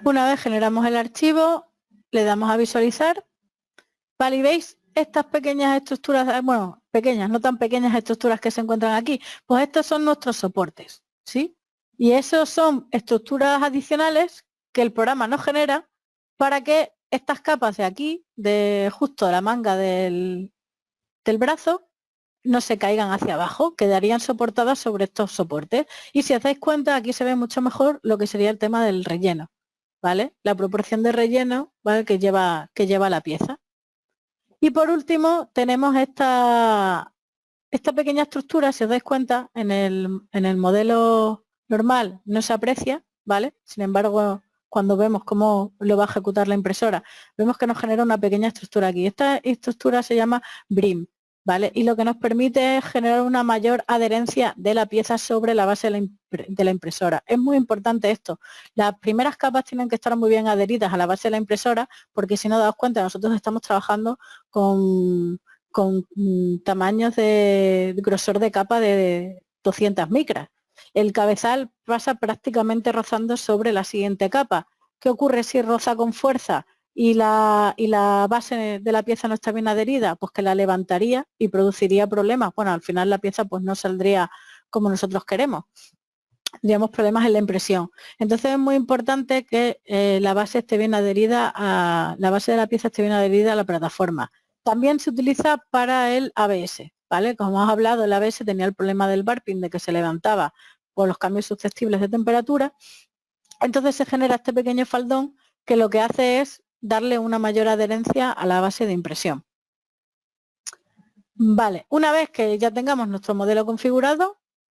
Una vez generamos el archivo, le damos a visualizar, ¿vale? Y veis estas pequeñas estructuras, bueno, pequeñas, no tan pequeñas estructuras que se encuentran aquí, pues estos son nuestros soportes, ¿sí? Y esos son estructuras adicionales que el programa nos genera para que estas capas de aquí, de justo la manga del brazo, no se caigan hacia abajo, quedarían soportadas sobre estos soportes. Y si os dais cuenta, aquí se ve mucho mejor lo que sería el tema del relleno, ¿vale? La proporción de relleno, ¿vale? que lleva la pieza. Y por último, tenemos esta pequeña estructura, si os dais cuenta, en el modelo normal no se aprecia, ¿vale? Sin embargo, cuando vemos cómo lo va a ejecutar la impresora, vemos que nos genera una pequeña estructura aquí. Esta estructura se llama BRIM, ¿vale? Y lo que nos permite es generar una mayor adherencia de la pieza sobre la base de la impresora. Es muy importante esto. Las primeras capas tienen que estar muy bien adheridas a la base de la impresora, porque si no daos cuenta, nosotros estamos trabajando con tamaños de grosor de capa de 200 micras. El cabezal pasa prácticamente rozando sobre la siguiente capa. ¿Qué ocurre si roza con fuerza y la base de la pieza no está bien adherida? Pues que la levantaría y produciría problemas. Bueno, al final la pieza pues no saldría como nosotros queremos. Tendríamos problemas en la impresión. Entonces es muy importante que la base esté bien adherida la base de la pieza esté bien adherida a la plataforma. También se utiliza para el ABS, ¿vale? Como hemos hablado, el ABS tenía el problema del warping, de que se levantaba por los cambios susceptibles de temperatura. Entonces se genera este pequeño faldón que lo que hace es darle una mayor adherencia a la base de impresión. Vale, una vez que ya tengamos nuestro modelo configurado,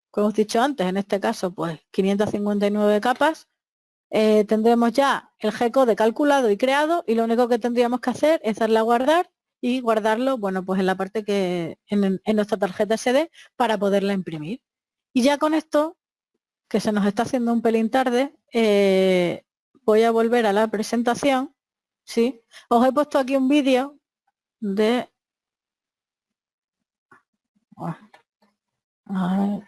como os he dicho antes, en este caso, pues 559 capas, tendremos ya el G-code calculado y creado y lo único que tendríamos que hacer es darle a guardar y guardarlo, bueno, pues en la parte que en nuestra tarjeta SD para poderla imprimir. Y ya con esto, que se nos está haciendo un pelín tarde, voy a volver a la presentación, ¿sí? Os he puesto aquí un vídeo de... A ver.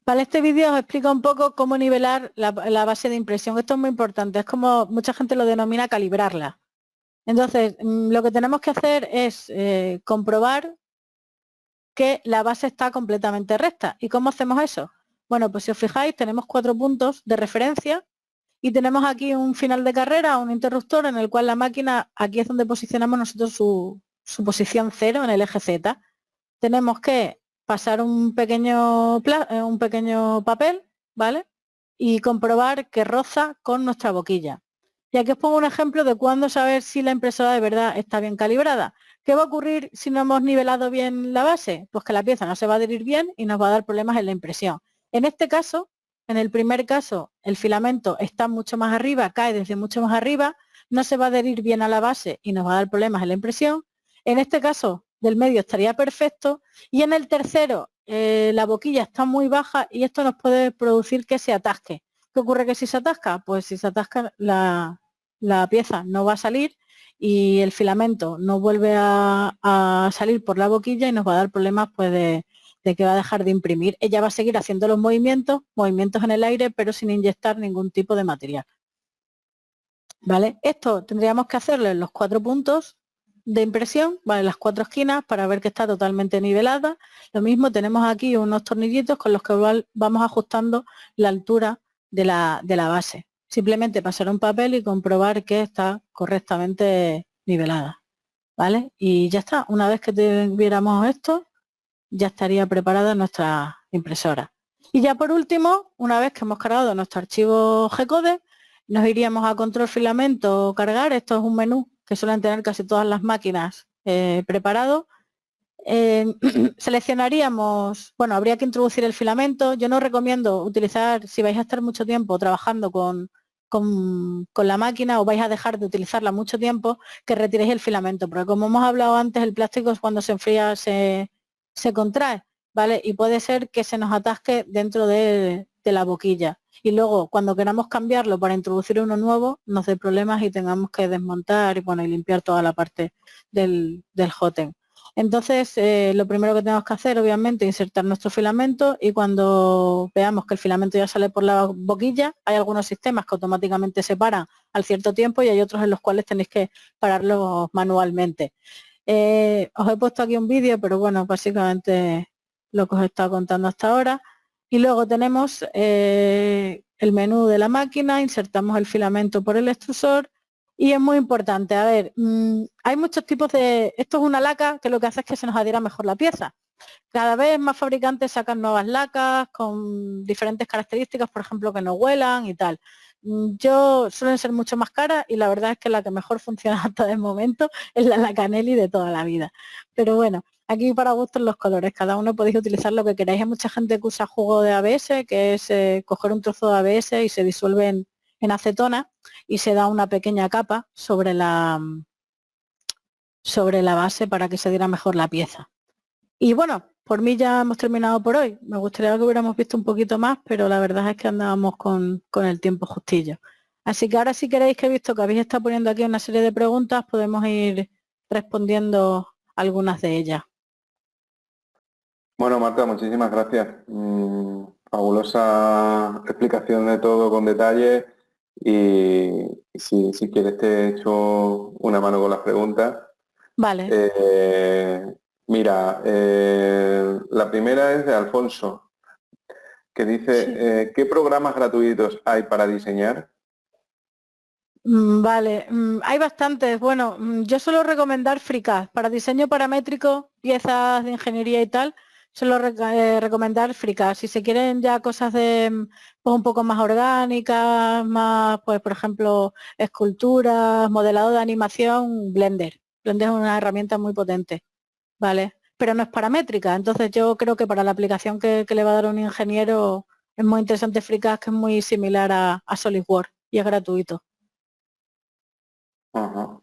Vale, este vídeo os explica un poco cómo nivelar la base de impresión. Esto es muy importante, es como mucha gente lo denomina calibrarla. Entonces, lo que tenemos que hacer es comprobar que la base está completamente recta. ¿Y cómo hacemos eso? Bueno, pues si os fijáis, tenemos 4 puntos de referencia y tenemos aquí un final de carrera, un interruptor en el cual la máquina, aquí es donde posicionamos nosotros su posición 0 en el eje Z. Tenemos que pasar un pequeño papel, ¿vale? Y comprobar que roza con nuestra boquilla. Y aquí os pongo un ejemplo de cuándo saber si la impresora de verdad está bien calibrada. ¿Qué va a ocurrir si no hemos nivelado bien la base? Pues que la pieza no se va a adherir bien y nos va a dar problemas en la impresión. En este caso, En el primer caso, el filamento está mucho más arriba, cae desde mucho más arriba, no se va a adherir bien a la base y nos va a dar problemas en la impresión. En este caso, del medio estaría perfecto. Y en el tercero, la boquilla está muy baja y esto nos puede producir que se atasque. ¿Qué ocurre que si se atasca? Pues si se atasca la pieza no va a salir y el filamento no vuelve a salir por la boquilla y nos va a dar problemas pues de que va a dejar de imprimir. Ella va a seguir haciendo los movimientos en el aire, pero sin inyectar ningún tipo de material. ¿Vale? Esto tendríamos que hacerlo en los 4 puntos de impresión, ¿vale? Las 4 esquinas para ver que está totalmente nivelada. Lo mismo tenemos aquí unos tornillitos con los que vamos ajustando la altura de la base. Simplemente pasar un papel y comprobar que está correctamente nivelada. ¿Vale? Y ya está. Una vez que tuviéramos esto, ya estaría preparada nuestra impresora. Y ya por último, una vez que hemos cargado nuestro archivo G-Code, nos iríamos a control filamento cargar. Esto es un menú que suelen tener casi todas las máquinas preparado. Seleccionaríamos, bueno, habría que introducir el filamento. Yo no recomiendo utilizar, si vais a estar mucho tiempo trabajando con la máquina o vais a dejar de utilizarla mucho tiempo, que retiréis el filamento, porque como hemos hablado antes, el plástico cuando se enfría se contrae, ¿vale? Y puede ser que se nos atasque dentro de la boquilla. Y luego, cuando queramos cambiarlo para introducir uno nuevo, nos dé problemas y tengamos que desmontar y, bueno, y limpiar toda la parte del hotend. Entonces, lo primero que tenemos que hacer, obviamente, es insertar nuestro filamento y cuando veamos que el filamento ya sale por la boquilla, hay algunos sistemas que automáticamente se paran al cierto tiempo y hay otros en los cuales tenéis que pararlos manualmente. Os he puesto aquí un vídeo, pero bueno, básicamente lo que os he estado contando hasta ahora. Y luego tenemos el menú de la máquina, insertamos el filamento por el extrusor y es muy importante. A ver, hay muchos tipos de... Esto es una laca que lo que hace es que se nos adhiera mejor la pieza. Cada vez más fabricantes sacan nuevas lacas con diferentes características, por ejemplo, que no huelan y tal. Yo suelen ser mucho más caras y la verdad es que la que mejor funciona hasta el momento es la Lacanelli de toda la vida. Pero bueno, aquí para gustos los colores, cada uno podéis utilizar lo que queráis. Hay mucha gente que usa jugo de ABS, que es coger un trozo de ABS y se disuelve en acetona y se da una pequeña capa sobre la base para que se diera mejor la pieza. Y bueno, por mí ya hemos terminado por hoy. Me gustaría que hubiéramos visto un poquito más, pero la verdad es que andábamos con el tiempo justillo. Así que ahora si queréis, que he visto que habéis estado poniendo aquí una serie de preguntas, podemos ir respondiendo algunas de ellas. Bueno, Marta, muchísimas gracias. Fabulosa explicación de todo con detalle y si quieres te echo una mano con las preguntas. Vale. Mira, la primera es de Alfonso, que dice, ¿qué programas gratuitos hay para diseñar? Vale, hay bastantes. Bueno, yo suelo recomendar FreeCAD. Para diseño paramétrico, piezas de ingeniería y tal, suelo recomendar FreeCAD. Si se quieren ya cosas de pues un poco más orgánicas, más, pues por ejemplo, esculturas, modelado de animación, Blender. Blender es una herramienta muy potente, ¿vale? Pero no es paramétrica. Entonces yo creo que para la aplicación que le va a dar un ingeniero es muy interesante FreeCAD, que es muy similar a SolidWorks y es gratuito. Ajá.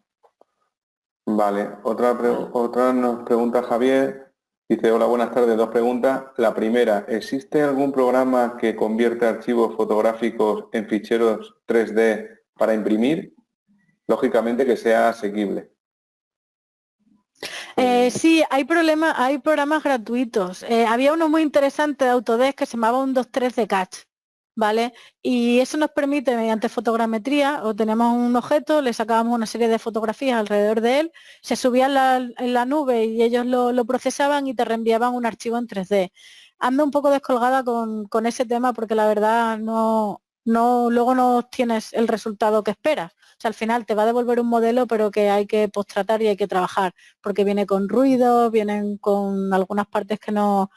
Vale, otra nos pregunta Javier, dice, hola, buenas tardes, 2 preguntas. La primera, ¿existe algún programa que convierte archivos fotográficos en ficheros 3D para imprimir? Lógicamente que sea asequible. Sí, hay programas gratuitos. Había uno muy interesante de Autodesk que se llamaba un 2.3 de Catch, ¿vale? Y eso nos permite, mediante fotogrametría, o tenemos un objeto, le sacábamos una serie de fotografías alrededor de él, se subía en la nube y ellos lo procesaban y te reenviaban un archivo en 3D. Ando un poco descolgada con ese tema porque la verdad luego no tienes el resultado que esperas. O sea, al final te va a devolver un modelo, pero que hay que postratar y hay que trabajar, porque viene con ruido, vienen con algunas partes que no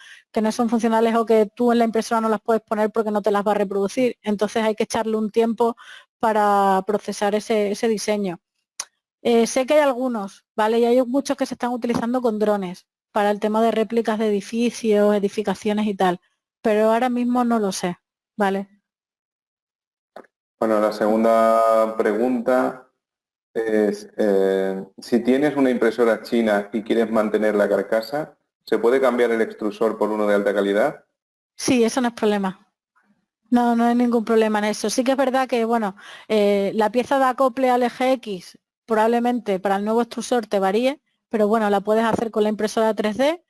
son funcionales o que tú en la impresora no las puedes poner porque no te las va a reproducir. Entonces hay que echarle un tiempo para procesar ese diseño. Sé que hay algunos, ¿vale? Y hay muchos que se están utilizando con drones para el tema de réplicas de edificios, edificaciones y tal, pero ahora mismo no lo sé, ¿vale? Bueno, la segunda pregunta es, si tienes una impresora china y quieres mantener la carcasa, ¿se puede cambiar el extrusor por uno de alta calidad? Sí, eso no es problema. No, no hay ningún problema en eso. Sí que es verdad que, bueno, la pieza de acople al eje X probablemente para el nuevo extrusor te varíe, pero bueno, la puedes hacer con la impresora 3D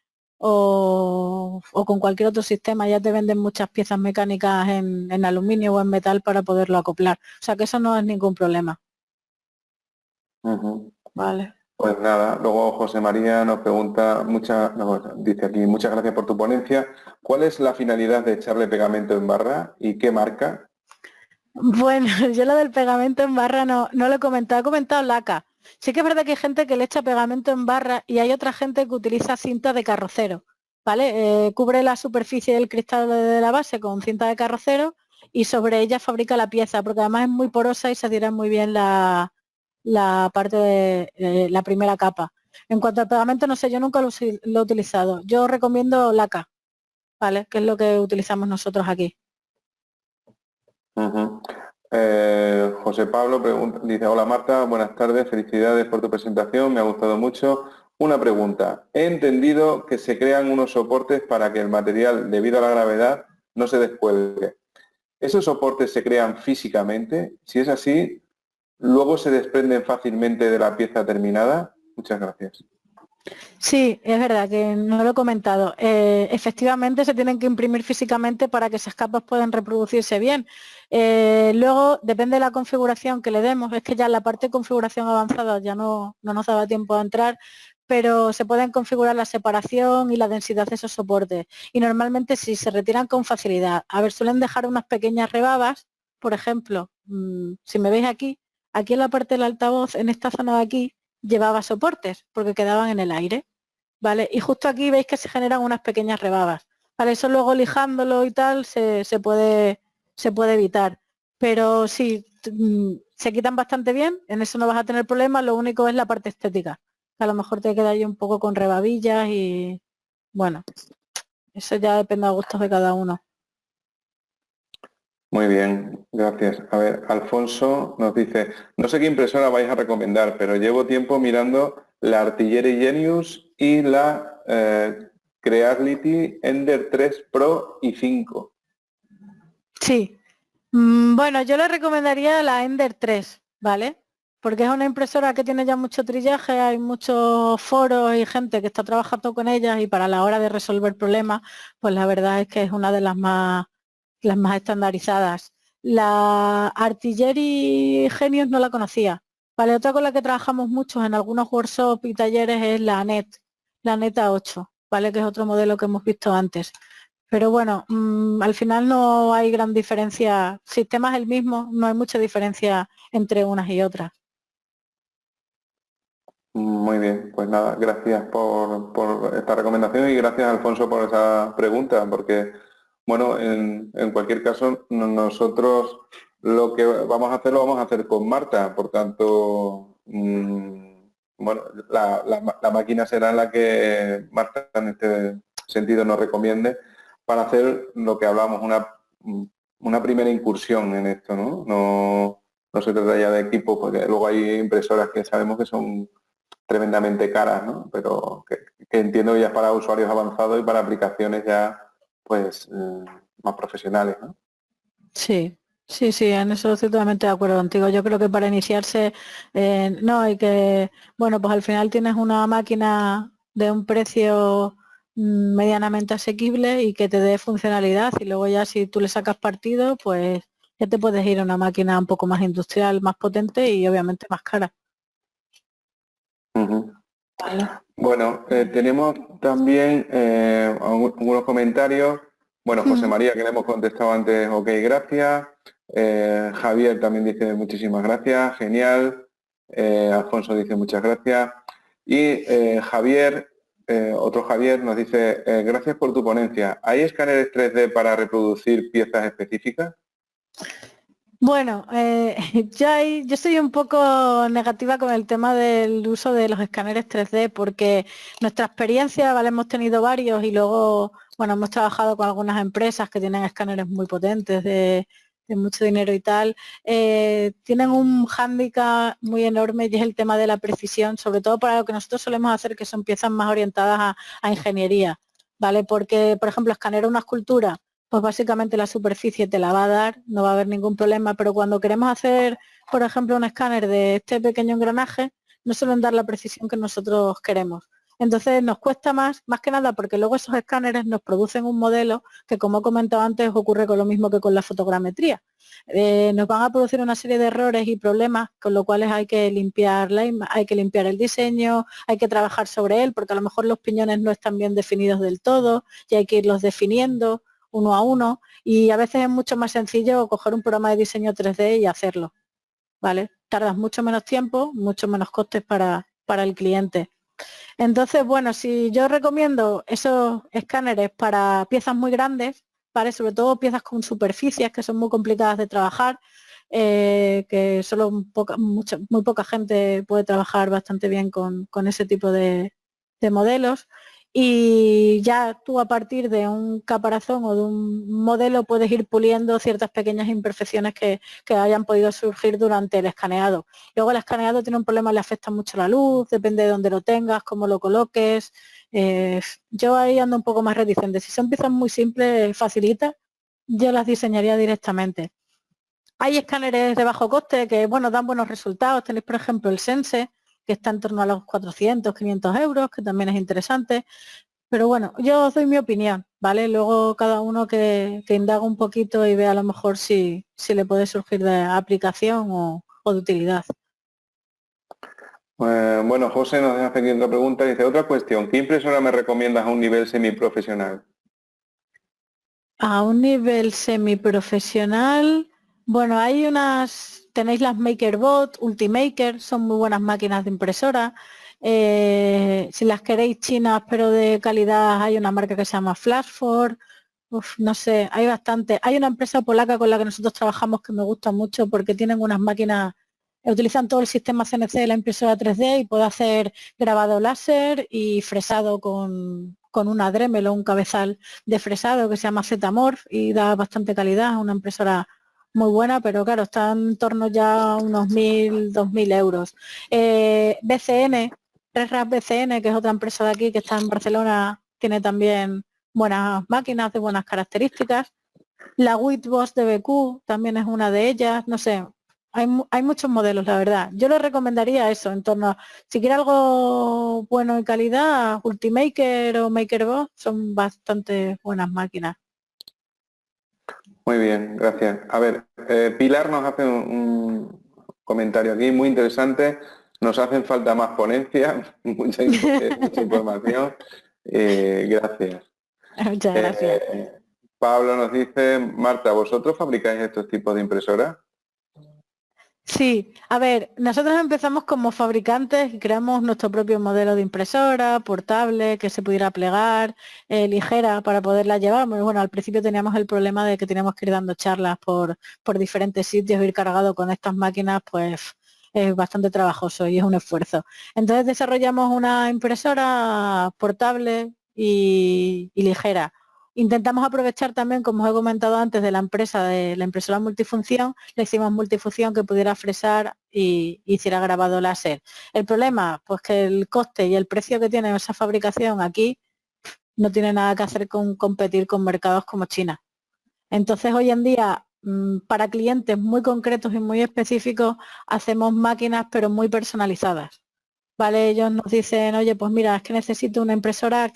o con cualquier otro sistema. Ya te venden muchas piezas mecánicas en aluminio o en metal para poderlo acoplar. O sea que eso no es ningún problema. Ujú. Vale. Pues nada, luego José María nos pregunta, dice aquí, muchas gracias por tu ponencia. ¿Cuál es la finalidad de echarle pegamento en barra y qué marca? Bueno, yo lo del pegamento en barra no lo he comentado laca. Sí que es verdad que hay gente que le echa pegamento en barra y hay otra gente que utiliza cinta de carrocero, ¿vale? Cubre la superficie del cristal de la base con cinta de carrocero y sobre ella fabrica la pieza, porque además es muy porosa y se adhiere muy bien la parte de la primera capa. En cuanto al pegamento, no sé, yo nunca lo he utilizado. Yo recomiendo laca, ¿vale? Que es lo que utilizamos nosotros aquí. Ujú. José Pablo dice, hola Marta, buenas tardes, felicidades por tu presentación, me ha gustado mucho. Una pregunta, he entendido que se crean unos soportes para que el material, debido a la gravedad, no se descuelgue. ¿Esos soportes se crean físicamente? Si es así, ¿luego se desprenden fácilmente de la pieza terminada? Muchas gracias. Sí, es verdad que no lo he comentado. Efectivamente se tienen que imprimir físicamente para que esas capas puedan reproducirse bien. Luego, depende de la configuración que le demos, es que ya en la parte de configuración avanzada ya no nos daba tiempo a entrar, pero se pueden configurar la separación y la densidad de esos soportes. Y normalmente sí, se retiran con facilidad. A ver, suelen dejar unas pequeñas rebabas, por ejemplo, si me veis aquí en la parte del altavoz, en esta zona de aquí, llevaba soportes porque quedaban en el aire. ¿Vale? Y justo aquí veis que se generan unas pequeñas rebabas. Para eso luego lijándolo y tal se puede evitar. Pero sí, se quitan bastante bien, en eso no vas a tener problemas, lo único es la parte estética. Que a lo mejor te queda ahí un poco con rebabillas y bueno, eso ya depende de gustos de cada uno. Muy bien, gracias. A ver, Alfonso nos dice, no sé qué impresora vais a recomendar, pero llevo tiempo mirando la Artillery Genius y la Creality Ender 3 Pro y 5. Sí, bueno, yo le recomendaría la Ender 3, ¿vale? Porque es una impresora que tiene ya mucho trillaje, hay muchos foros y gente que está trabajando con ellas y para la hora de resolver problemas, pues la verdad es que es una de las más estandarizadas. La Artillery Genius no la conocía. Vale, otra con la que trabajamos mucho en algunos workshops y talleres es la Neta 8, ¿vale? Que es otro modelo que hemos visto antes. Pero bueno, al final no hay gran diferencia. El sistema es el mismo, no hay mucha diferencia entre unas y otras. Muy bien, pues nada, gracias por esta recomendación y gracias Alfonso por esa pregunta, porque bueno, en cualquier caso nosotros lo que vamos a hacer lo vamos a hacer con Marta, por tanto, bueno, la máquina será la que Marta en este sentido nos recomiende para hacer lo que hablamos, una primera incursión en esto, ¿no? No se trata ya de equipo, porque luego hay impresoras que sabemos que son tremendamente caras, ¿no? Pero que entiendo que ya es para usuarios avanzados y para aplicaciones ya, pues, más profesionales, ¿no? Sí, sí, en eso estoy totalmente de acuerdo contigo. Yo creo que para iniciarse, no, hay que, bueno, pues al final tienes una máquina de un precio medianamente asequible y que te dé funcionalidad y luego ya si tú le sacas partido, pues ya te puedes ir a una máquina un poco más industrial, más potente y obviamente más cara. Ujú. Vale. Bueno, tenemos también algunos comentarios. Bueno, José María, que le hemos contestado antes, ok, gracias. Javier también dice muchísimas gracias, genial. Alfonso dice muchas gracias. Y Javier, otro Javier, nos dice, gracias por tu ponencia. ¿Hay escáneres 3D para reproducir piezas específicas? Bueno, yo soy un poco negativa con el tema del uso de los escáneres 3D porque nuestra experiencia, vale, hemos tenido varios y luego, bueno, hemos trabajado con algunas empresas que tienen escáneres muy potentes de mucho dinero y tal, tienen un hándicap muy enorme y es el tema de la precisión, sobre todo para lo que nosotros solemos hacer, que son piezas más orientadas a ingeniería, ¿vale? Porque, por ejemplo, escanear una escultura, pues básicamente la superficie te la va a dar, no va a haber ningún problema, pero cuando queremos hacer, por ejemplo, un escáner de este pequeño engranaje, no suelen dar la precisión que nosotros queremos. Entonces nos cuesta más que nada porque luego esos escáneres nos producen un modelo que, como he comentado antes, ocurre con lo mismo que con la fotogrametría. Nos van a producir una serie de errores y problemas, con lo cual hay que limpiar hay que limpiar el diseño, hay que trabajar sobre él, porque a lo mejor los piñones no están bien definidos del todo y hay que irlos definiendo uno a uno, y a veces es mucho más sencillo coger un programa de diseño 3D y hacerlo, ¿vale? Tardas mucho menos tiempo, mucho menos costes para el cliente. Entonces, bueno, si yo recomiendo esos escáneres para piezas muy grandes, ¿vale? Sobre todo piezas con superficies que son muy complicadas de trabajar, que solo muy poca gente puede trabajar bastante bien con ese tipo de modelos. Y ya tú, a partir de un caparazón o de un modelo, puedes ir puliendo ciertas pequeñas imperfecciones que hayan podido surgir durante el escaneado. Luego el escaneado tiene un problema, le afecta mucho la luz, depende de dónde lo tengas, cómo lo coloques. Yo ahí ando un poco más reticente. Si son piezas muy simples, facilitas, yo las diseñaría directamente. Hay escáneres de bajo coste que, bueno, dan buenos resultados. Tenéis, por ejemplo, el Sense, que está en torno a los 400, 500 euros, que también es interesante. Pero bueno, yo os doy mi opinión, ¿vale? Luego cada uno que indaga un poquito y vea a lo mejor si le puede surgir de aplicación o de utilidad. Bueno, José nos hace aquí otra pregunta. Dice, otra cuestión, ¿qué impresora me recomiendas a un nivel semiprofesional? A un nivel semiprofesional, bueno, tenéis las MakerBot, Ultimaker, son muy buenas máquinas de impresora. Si las queréis chinas pero de calidad, hay una marca que se llama Flashforce. No sé, hay bastante. Hay una empresa polaca con la que nosotros trabajamos que me gusta mucho porque tienen unas máquinas, utilizan todo el sistema CNC de la impresora 3D y puede hacer grabado láser y fresado con una Dremel o un cabezal de fresado que se llama Zetamorph y da bastante calidad. Es una impresora muy buena, pero claro, está en torno ya a unos 1.000, 2.000 euros. BCN, ResRap BCN, que es otra empresa de aquí que está en Barcelona, tiene también buenas máquinas de buenas características. La Witboss de BQ también es una de ellas. No sé, hay muchos modelos, la verdad. Yo le recomendaría eso, en torno a, si quiere algo bueno y calidad, Ultimaker o MakerBot son bastante buenas máquinas. Muy bien, gracias. A ver, Pilar nos hace un comentario aquí muy interesante. Nos hacen falta más ponencias, mucha información. Gracias. Muchas gracias. Pablo nos dice, Marta, ¿vosotros fabricáis estos tipos de impresoras? Sí, a ver, nosotros empezamos como fabricantes y creamos nuestro propio modelo de impresora, portable, que se pudiera plegar, ligera para poderla llevar. Bueno, al principio teníamos el problema de que teníamos que ir dando charlas por diferentes sitios, ir cargado con estas máquinas, pues es bastante trabajoso y es un esfuerzo. Entonces desarrollamos una impresora portable y ligera. Intentamos aprovechar también, como os he comentado antes, de la impresora multifunción, le hicimos multifunción que pudiera fresar y hiciera grabado láser. El problema, pues que el coste y el precio que tiene esa fabricación aquí no tiene nada que hacer con competir con mercados como China. Entonces hoy en día, para clientes muy concretos y muy específicos, hacemos máquinas pero muy personalizadas. ¿Vale? Ellos nos dicen, oye, pues mira, es que necesito una impresora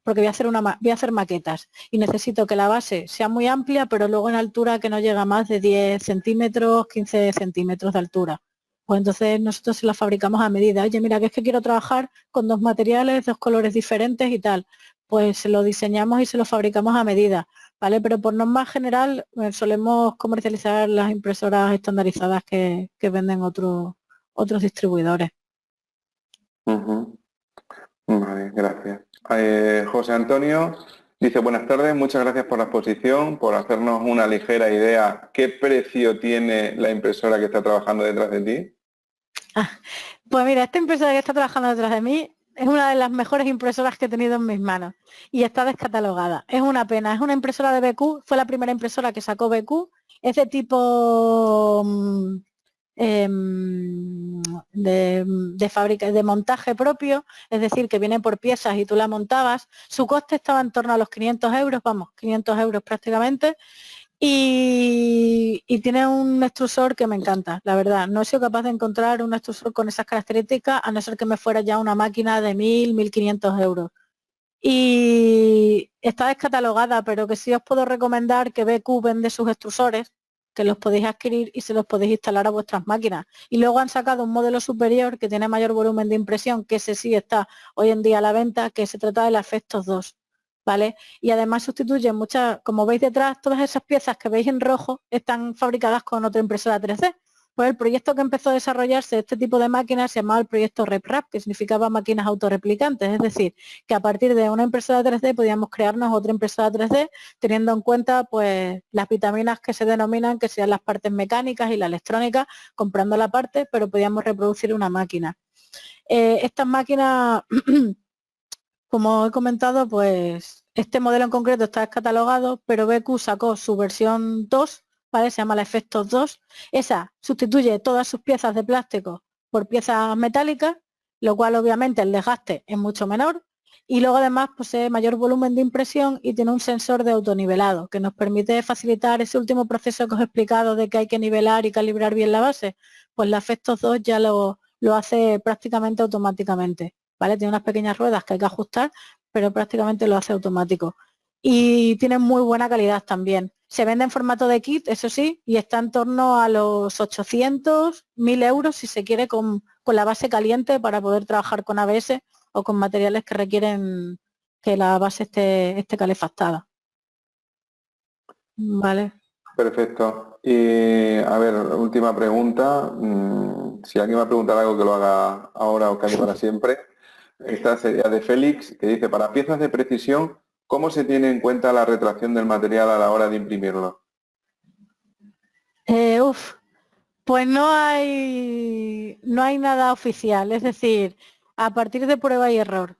porque voy a hacer maquetas y necesito que la base sea muy amplia, pero luego en altura que no llega más de 10 centímetros, 15 centímetros de altura. Pues entonces nosotros se la fabricamos a medida. Oye, mira, que es que quiero trabajar con dos materiales, dos colores diferentes y tal. Pues se lo diseñamos y se lo fabricamos a medida, ¿vale? Pero por norma general solemos comercializar las impresoras estandarizadas que venden otros distribuidores. Vale, gracias. José Antonio dice, buenas tardes, muchas gracias por la exposición, por hacernos una ligera idea. ¿Qué precio tiene la impresora que está trabajando detrás de ti? Pues mira, esta impresora que está trabajando detrás de mí Es una de las mejores impresoras que he tenido en mis manos y está descatalogada. Es una pena. Es una impresora de BQ, fue la primera impresora que sacó BQ. Es de tipo de fábrica, de montaje propio, es decir, que viene por piezas y tú la montabas. Su coste estaba en torno a los 500 euros, vamos, 500 euros prácticamente. Y tiene un extrusor que me encanta, la verdad. No he sido capaz de encontrar un extrusor con esas características, a no ser que me fuera ya una máquina de 1.500 euros. Y está descatalogada, pero que sí os puedo recomendar que BQ vende sus extrusores, que los podéis adquirir y se los podéis instalar a vuestras máquinas. Y luego han sacado un modelo superior que tiene mayor volumen de impresión, que ese sí está hoy en día a la venta, que se trata del Afectos 2. ¿Vale? Y además sustituye muchas, como veis detrás, todas esas piezas que veis en rojo están fabricadas con otra impresora 3D. Pues el proyecto que empezó a desarrollarse este tipo de máquinas se llamaba el proyecto RepRap, que significaba máquinas autorreplicantes, es decir, que a partir de una impresora 3D podíamos crearnos otra impresora 3D teniendo en cuenta pues las vitaminas que se denominan, que sean las partes mecánicas y la electrónica, comprando la parte, pero podíamos reproducir una máquina. Estas máquinas como he comentado, pues este modelo en concreto está descatalogado, pero BQ sacó su versión 2, ¿vale? Se llama la Efectos 2. Esa sustituye todas sus piezas de plástico por piezas metálicas, lo cual obviamente el desgaste es mucho menor. Y luego además posee mayor volumen de impresión y tiene un sensor de autonivelado que nos permite facilitar ese último proceso que os he explicado de que hay que nivelar y calibrar bien la base. Pues la Efectos 2 ya lo hace prácticamente automáticamente. ¿Vale? Tiene unas pequeñas ruedas que hay que ajustar, pero prácticamente lo hace automático. Y tiene muy buena calidad también. Se vende en formato de kit, eso sí, y está en torno a los 800, 1.000 euros si se quiere con la base caliente para poder trabajar con ABS o con materiales que requieren que la base esté calefactada. Vale. Perfecto. Y a ver, última pregunta. Si alguien va a preguntar algo que lo haga ahora o calle para siempre. Esta sería de Félix, que dice, para piezas de precisión, ¿cómo se tiene en cuenta la retracción del material a la hora de imprimirlo? Pues no hay nada oficial, es decir, a partir de prueba y error.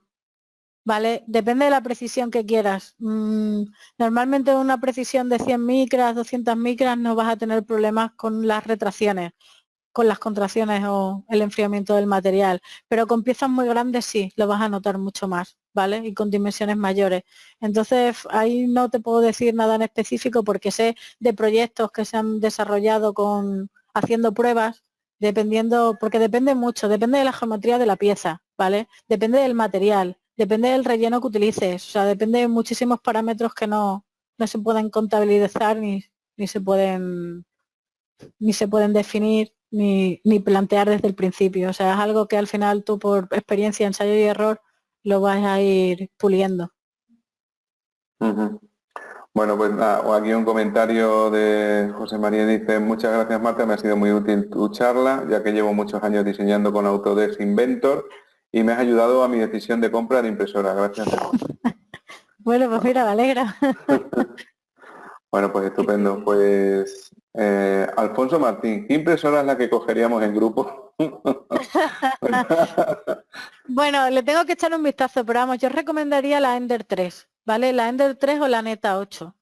¿Vale? Depende de la precisión que quieras. Normalmente una precisión de 100 micras, 200 micras no vas a tener problemas con las retracciones, con las contracciones o el enfriamiento del material, pero con piezas muy grandes sí, lo vas a notar mucho más, ¿vale? Y con dimensiones mayores. Entonces ahí no te puedo decir nada en específico porque sé de proyectos que se han desarrollado haciendo pruebas, dependiendo, porque depende mucho, depende de la geometría de la pieza, ¿vale? Depende del material, depende del relleno que utilices, o sea, depende de muchísimos parámetros que no se pueden contabilizar ni se pueden definir ni plantear desde el principio. O sea, es algo que al final tú por experiencia, ensayo y error lo vas a ir puliendo. Ujú. Bueno, pues nada, aquí un comentario de José María dice, muchas gracias Marta, me ha sido muy útil tu charla, ya que llevo muchos años diseñando con Autodesk Inventor y me has ayudado a mi decisión de compra de impresora. Gracias. Bueno, pues mira, me alegra. Bueno, pues estupendo. Pues Alfonso Martín, ¿qué impresora es la que cogeríamos en grupo? Bueno, le tengo que echar un vistazo, pero vamos, yo recomendaría la Ender 3, ¿vale? La Ender 3 o la Neta 8.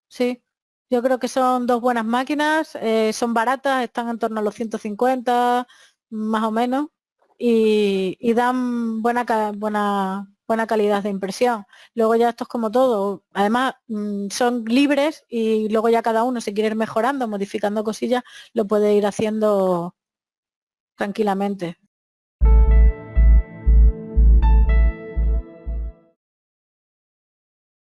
Sí, yo creo que son dos buenas máquinas, son baratas, están en torno a los 150, más o menos, y dan buena calidad de impresión. Luego ya esto es como todo. Además, son libres y luego ya cada uno, si quiere ir mejorando, modificando cosillas, lo puede ir haciendo tranquilamente.